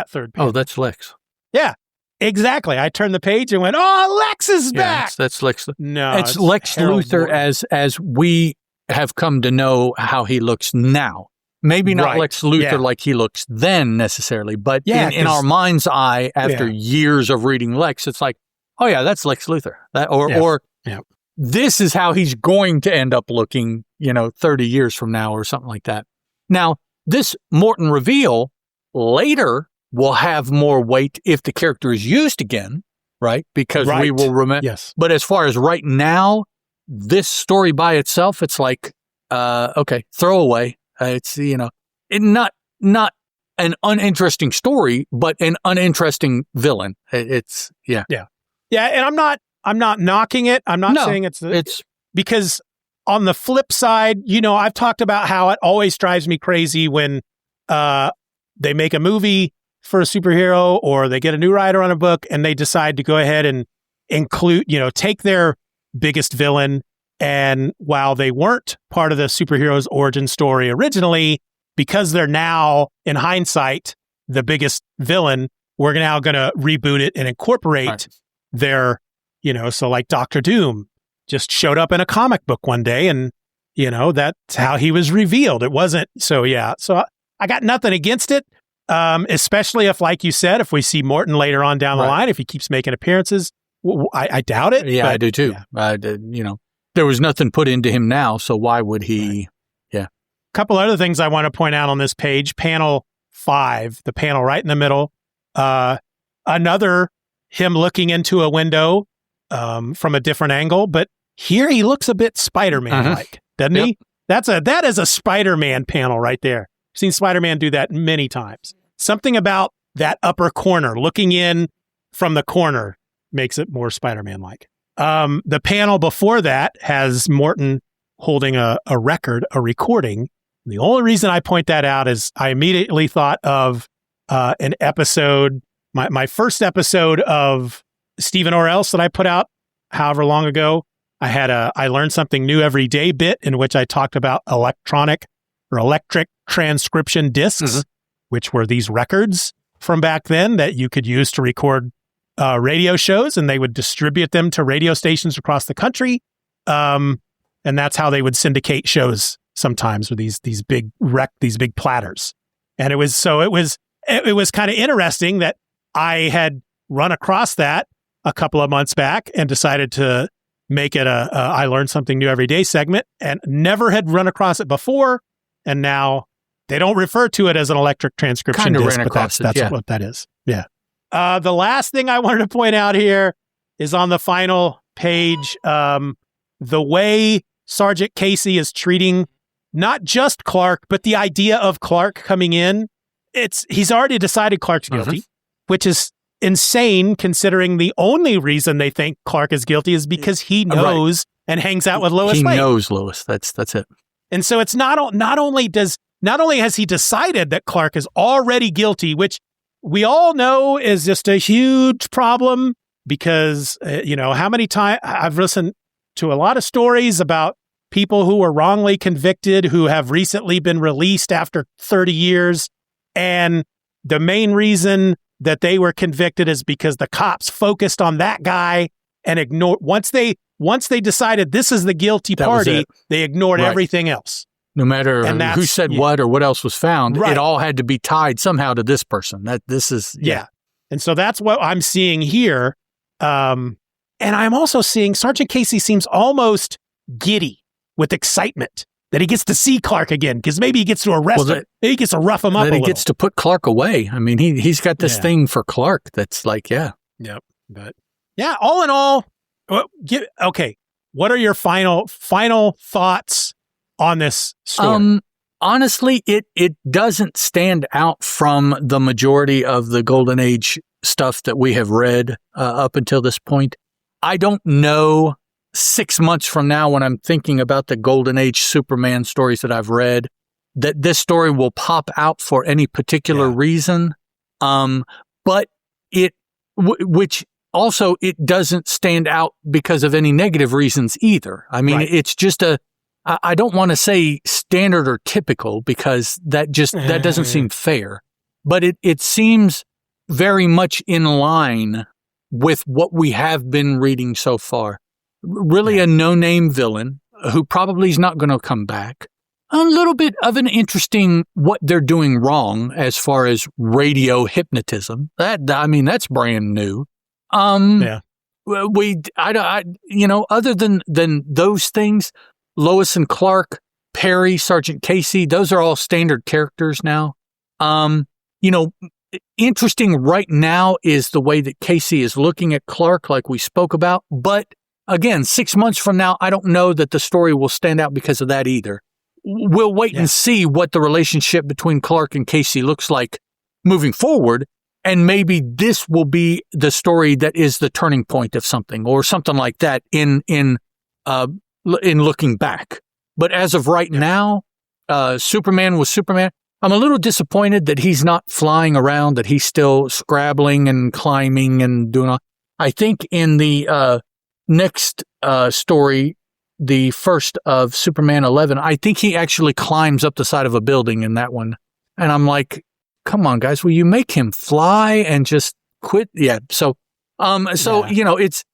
A: third page?
E: Oh, that's Lex.
A: Yeah, exactly. I turned the page and went, oh, Lex is back.
E: That's Lex.
A: No,
E: it's Lex Luthor as we have come to know how he looks now. Maybe not Lex Luthor like he looks then necessarily, but in our mind's eye, after years of reading Lex, it's like, oh yeah, that's Lex Luthor. Or this is how he's going to end up looking, 30 years from now or something like that. Now, this Morton reveal later will have more weight if the character is used again, right? Because we will remember.
A: Yes.
E: But as far as right now, this story by itself, it's like, okay, throw away. It's, not an uninteresting story, but an uninteresting villain. Yeah.
A: Yeah, and I'm not knocking it. I'm not saying it's because on the flip side, I've talked about how it always drives me crazy when they make a movie for a superhero or they get a new writer on a book and they decide to go ahead and include, take their biggest villain. And while they weren't part of the superhero's origin story originally, because they're now, in hindsight, the biggest villain, we're now going to reboot it and incorporate their, so like Dr. Doom just showed up in a comic book one day and, that's how he was revealed. It wasn't. So, yeah. So I got nothing against it, especially if, like you said, if we see Morton later on down the line, if he keeps making appearances, I doubt it.
E: Yeah,
A: but,
E: I do too. Yeah. There was nothing put into him now, so why would he? Yeah.
A: A couple other things I want to point out on this page. Panel 5, the panel right in the middle. Another him looking into a window from a different angle, but here he looks a bit Spider-Man-like, doesn't he? That is a Spider-Man panel right there. I've seen Spider-Man do that many times. Something about that upper corner, looking in from the corner, makes it more Spider-Man-like. The panel before that has Morton holding a recording. The only reason I point that out is I immediately thought of an episode, my first episode of Steeven or Else that I put out however long ago. I had I learned something new every day bit in which I talked about electric transcription discs, which were these records from back then that you could use to record radio shows, and they would distribute them to radio stations across the country. And that's how they would syndicate shows sometimes with these big platters. And it was kind of interesting that I had run across that a couple of months back and decided to make it a I learned something new every day segment, and never had run across it before. And now they don't refer to it as an electric transcription disc, but that's what that is. Yeah. The last thing I wanted to point out here is on the final page, the way Sergeant Casey is treating not just Clark, but the idea of Clark coming in. He's already decided Clark's guilty, which is insane considering the only reason they think Clark is guilty is because he knows and hangs out with Lois Lane.
E: He knows Lois. That's it.
A: And so it's not only has he decided that Clark is already guilty, which we all know is just a huge problem because, how many times I've listened to a lot of stories about people who were wrongly convicted who have recently been released after 30 years. And the main reason that they were convicted is because the cops focused on that guy and ignored, once they decided this is the guilty party, they ignored everything else.
E: No matter who said what or what else was found, it all had to be tied somehow to this person. And so that's what I'm seeing here. And I'm also seeing Sergeant Casey seems almost giddy with excitement that he gets to see Clark again, because maybe he gets to arrest him. Maybe he gets to rough him up a little. He gets to put Clark away. I mean, he's got this thing for Clark that's like, Yep.
A: But all in all, okay. What are your final thoughts on this story?
E: Honestly, it doesn't stand out from the majority of the Golden Age stuff that we have read up until this point. I don't know 6 months from now, when I'm thinking about the Golden Age Superman stories that I've read, that this story will pop out for any particular reason. But which also it doesn't stand out because of any negative reasons either. I mean, it's just I don't want to say standard or typical because that doesn't seem fair, but it seems very much in line with what we have been reading so far. Really a no-name villain who probably is not going to come back. A little bit of an interesting what they're doing wrong as far as radio hypnotism. That's brand new. Other than those things, Lois and Clark, Perry, Sergeant Casey, those are all standard characters now. Interesting right now is the way that Casey is looking at Clark, like we spoke about. But again, 6 months from now, I don't know that the story will stand out because of that either. We'll wait and see what the relationship between Clark and Casey looks like moving forward. And maybe this will be the story that is the turning point of something or something like that in looking back. But as of right now, Superman was Superman. I'm a little disappointed that he's not flying around, that he's still scrabbling and climbing and doing all. I think in the next story, the first of Superman 11, I think he actually climbs up the side of a building in that one. And I'm like, come on, guys, will you make him fly and just quit? Yeah. So, it's,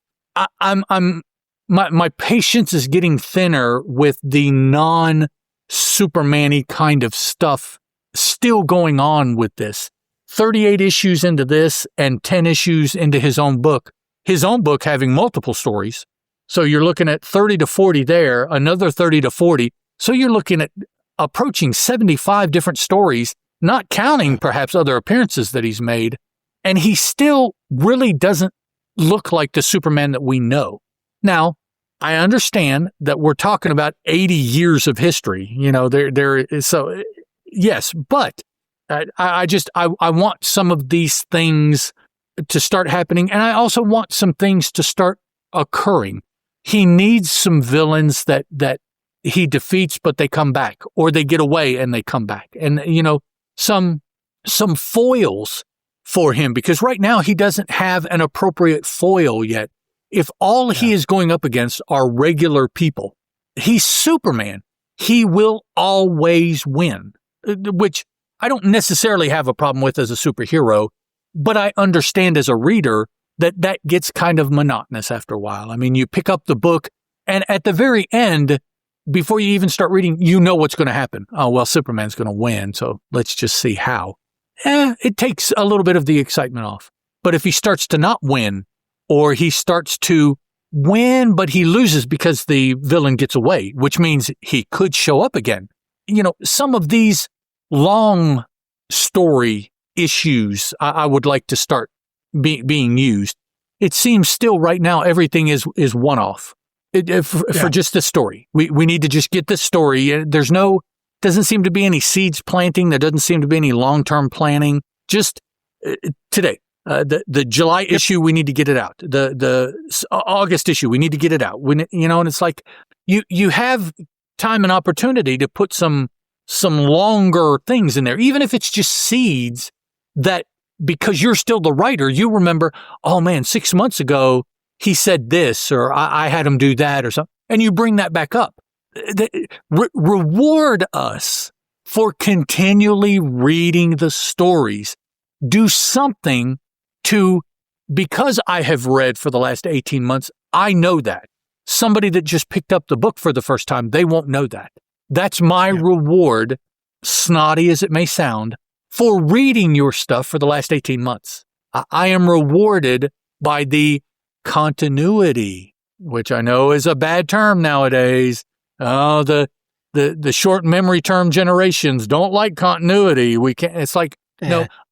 E: my patience is getting thinner with the non-Superman-y kind of stuff still going on with this. 38 issues into this and 10 issues into his own book having multiple stories. So you're looking at 30 to 40 there, another 30 to 40. So you're looking at approaching 75 different stories, not counting perhaps other appearances that he's made. And he still really doesn't look like the Superman that we know. Now, I understand that we're talking about 80 years of history. So yes, but I want some of these things to start happening. And I also want some things to start occurring. He needs some villains that he defeats, but they come back, or they get away and they come back. And, some foils for him, because right now he doesn't have an appropriate foil yet. If all he is going up against are regular people, he's Superman. He will always win, which I don't necessarily have a problem with as a superhero, but I understand as a reader that gets kind of monotonous after a while. I mean, you pick up the book, and at the very end, before you even start reading, you know what's going to happen. Oh, well, Superman's going to win, so let's just see how. It takes a little bit of the excitement off. But if he starts to not win, or he starts to win, but he loses because the villain gets away, which means he could show up again. Some of these long story issues I would like to start being used. It seems still right now everything is one-off for just this story. We need to just get this story. Doesn't seem to be any seeds planting. There doesn't seem to be any long-term planning. Just today, the July issue, we need to get it out. The August issue, we need to get it out. And it's like you have time and opportunity to put some longer things in there, even if it's just seeds that, because you're still the writer, you remember, oh man, 6 months ago, he said this, or I had him do that, or something. And you bring that back up. Reward us for continually reading the stories. Do something because I have read for the last 18 months, I know that. Somebody that just picked up the book for the first time, they won't know that. That's my reward, snotty as it may sound, for reading your stuff for the last 18 months. I am rewarded by the continuity, which I know is a bad term nowadays. Oh, the short memory term generations don't like continuity. We can't. It's like,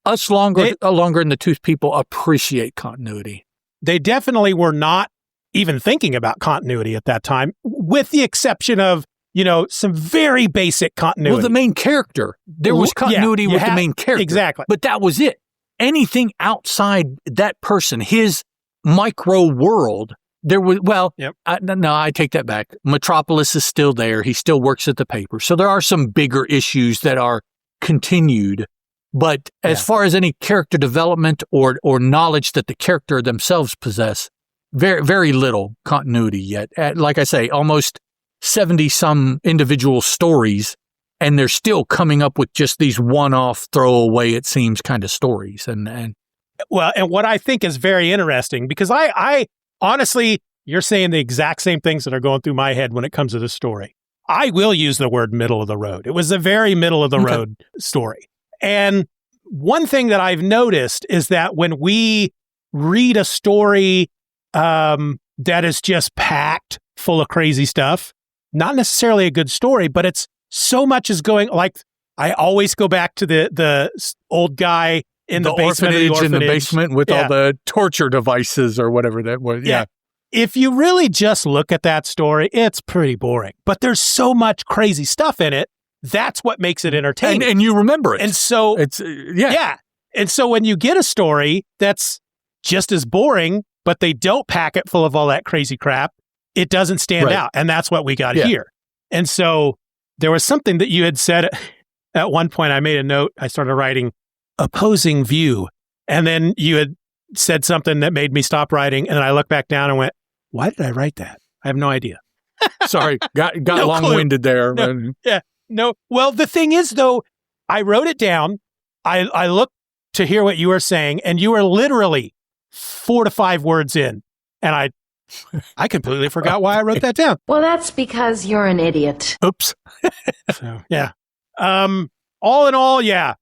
E: us longer in the tooth people appreciate continuity.
A: They definitely were not even thinking about continuity at that time, with the exception of, some very basic continuity.
E: Well, the main character, there was continuity with the main character.
A: Exactly.
E: But that was it. Anything outside that person, his micro world, there was, I take that back. Metropolis is still there. He still works at the paper. So there are some bigger issues that are continued. But as far as any character development or knowledge that the character themselves possess, very, very little continuity yet. Like I say, almost 70 some individual stories, and they're still coming up with just these one-off throwaway, it seems, kind of stories. And
A: what I think is very interesting, because I honestly, you're saying the exact same things that are going through my head when it comes to this story. I will use the word middle of the road. It was a very middle of the road story. And one thing that I've noticed is that when we read a story that is just packed full of crazy stuff, not necessarily a good story, but it's so much is going, like, I always go back to the old guy in the basement of the orphanage.
E: In the basement with all the torture devices or whatever that was. Yeah.
A: If you really just look at that story, it's pretty boring. But there's so much crazy stuff in it. That's what makes it entertaining.
E: And you remember it.
A: And so
E: it's
A: And so when you get a story that's just as boring, but they don't pack it full of all that crazy crap, it doesn't stand out. And that's what we got here. And so there was something that you had said at one point. I made a note. I started writing opposing view. And then you had said something that made me stop writing. And I looked back down and went, why did I write that? I have no idea.
E: Sorry, got
A: No
E: long-winded there.
A: No. Well, the thing is, though, I wrote it down. I looked to hear what you were saying, and you were literally 4 to 5 words in. And I completely forgot why I wrote that down.
D: Well, that's because you're an idiot.
E: Oops.
A: So, yeah. All in all, yeah.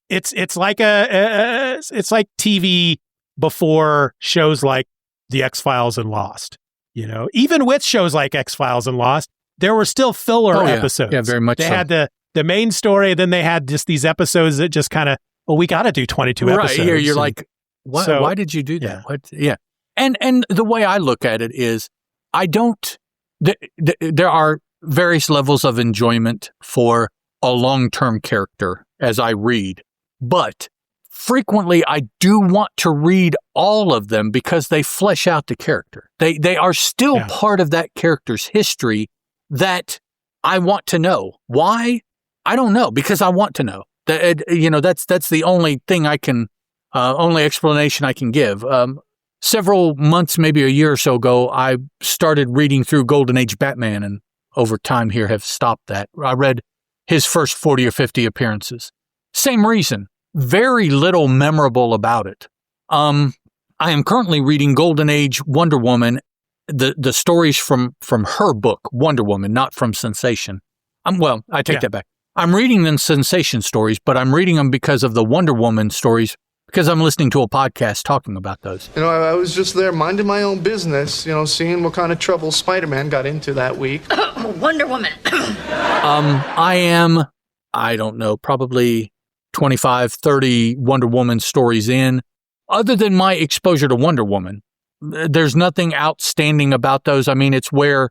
A: It's like it's like TV before shows like The X-Files and Lost. You know, even with shows like X-Files and Lost, there were still filler episodes.
E: Yeah, very much
A: They
E: so.
A: had the main story, then they had just these episodes that just kind of, well, we got to do 22 episodes.
E: Right, you're like, why did you do that? And the way I look at it is, I don't, there are various levels of enjoyment for a long-term character as I read, but frequently I do want to read all of them because they flesh out the character. They are still part of that character's history that I want to know. Why? I don't know, because I want to know. That's the only thing I can, only explanation I can give. Several months, maybe a year or so ago, I started reading through Golden Age Batman, and over time here have stopped that. I read his first 40 or 50 appearances. Same reason. Very little memorable about it. I am currently reading Golden Age Wonder Woman, the stories from her book, Wonder Woman, not from Sensation. I take that back. I'm reading the Sensation stories, but I'm reading them because of the Wonder Woman stories, because I'm listening to a podcast talking about those.
T: You know, I was just there minding my own business, seeing what kind of trouble Spider-Man got into that week.
D: Wonder Woman.
E: I am, I don't know, probably 25, 30 Wonder Woman stories in. Other than my exposure to Wonder Woman, there's nothing outstanding about those. I mean, it's where,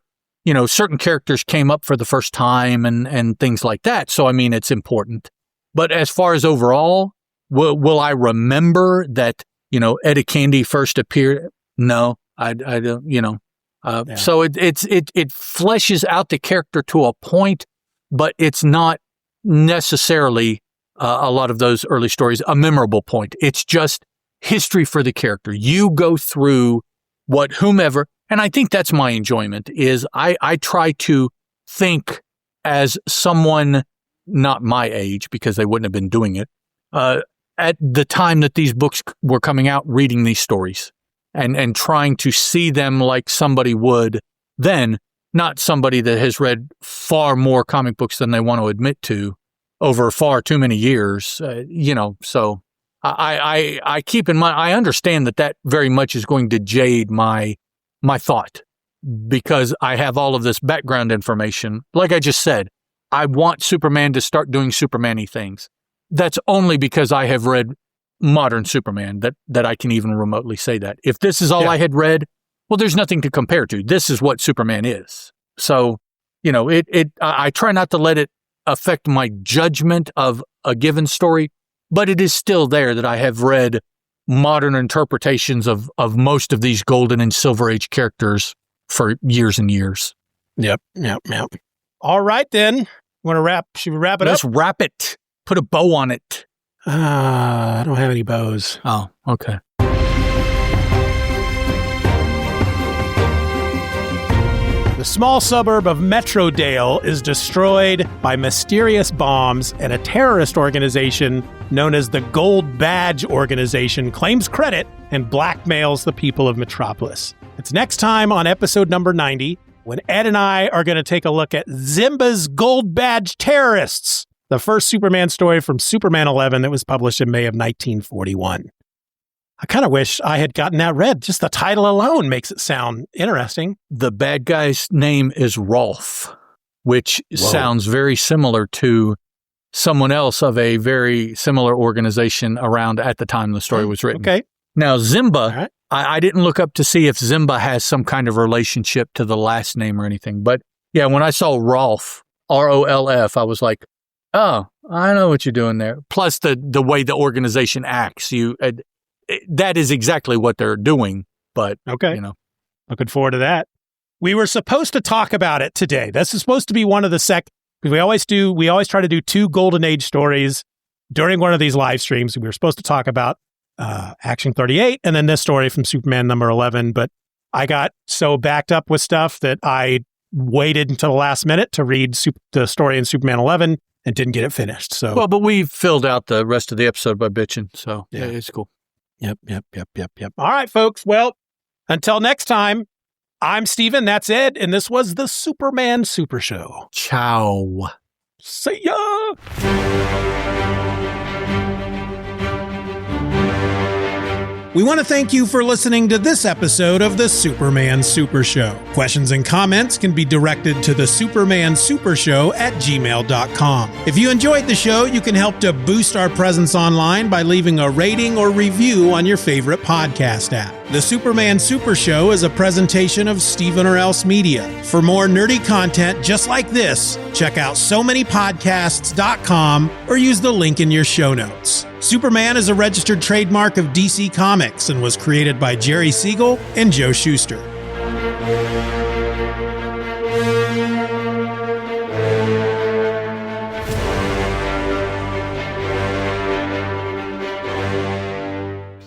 E: certain characters came up for the first time and things like that. So, I mean, it's important. But as far as overall, will I remember that, Etta Candy first appeared? No, I don't, So it fleshes out the character to a point, but it's not necessarily a lot of those early stories a memorable point. It's just history for the character. You go through whomever, and I think that's my enjoyment, is I try to think as someone not my age, because they wouldn't have been doing it, at the time that these books were coming out, reading these stories and trying to see them like somebody would then, not somebody that has read far more comic books than they want to admit to over far too many years, so I keep in mind, I understand that very much is going to jade my thought, because I have all of this background information. Like I just said, I want Superman to start doing Superman-y things. That's only because I have read modern Superman that I can even remotely say that. If this is all I had read, well, there's nothing to compare to. This is what Superman is. So, I try not to let it affect my judgment of a given story, but it is still there that I have read modern interpretations of most of these Golden and Silver Age characters for years and years.
A: Yep. All right, then. Should we wrap it up?
E: Let's wrap it. Put a bow on it.
A: I don't have any bows.
E: Oh, okay.
A: The small suburb of Metrodale is destroyed by mysterious bombs, and a terrorist organization known as the Gold Badge Organization claims credit and blackmails the people of Metropolis. It's next time on episode number 90, when Ed and I are going to take a look at Zimba's Gold Badge Terrorists, the first Superman story from Superman 11 that was published in May of 1941. I kind of wish I had gotten that read. Just the title alone makes it sound interesting.
E: The bad guy's name is Rolf, which sounds very similar to someone else of a very similar organization around at the time the story was written.
A: Okay.
E: Now, Zimba, I didn't look up to see if Zimba has some kind of relationship to the last name or anything. But yeah, when I saw Rolf, R-O-L-F, I was like, oh, I know what you're doing there. Plus the way the organization acts, that is exactly what they're doing. But
A: okay, looking forward to that. We were supposed to talk about it today. This is supposed to be one of the we always try to do 2 Golden Age stories during one of these live streams. We were supposed to talk about Action 38 and then this story from Superman number 11, but I got so backed up with stuff that I waited until the last minute to read the story in Superman 11 and didn't get it finished. So,
E: well, but we filled out the rest of the episode by bitching, so yeah, it's cool.
A: Yep. All right, folks. Well, until next time, I'm Steven, that's Ed, and this was the Superman Super Show.
E: Ciao.
A: See ya!
J: We want to thank you for listening to this episode of the Superman Super Show. Questions and comments can be directed to the Superman Super Show at gmail.com. If you enjoyed the show, you can help to boost our presence online by leaving a rating or review on your favorite podcast app. The Superman Super Show is a presentation of Stephen or Else Media. For more nerdy content just like this, check out SoManyPodcasts.com or use the link in your show notes. Superman is a registered trademark of DC Comics and was created by Jerry Siegel and Joe Shuster.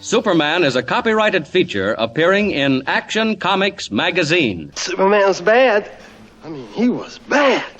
U: Superman is a copyrighted feature appearing in Action Comics magazine.
Q: Superman's bad. I mean, he was bad.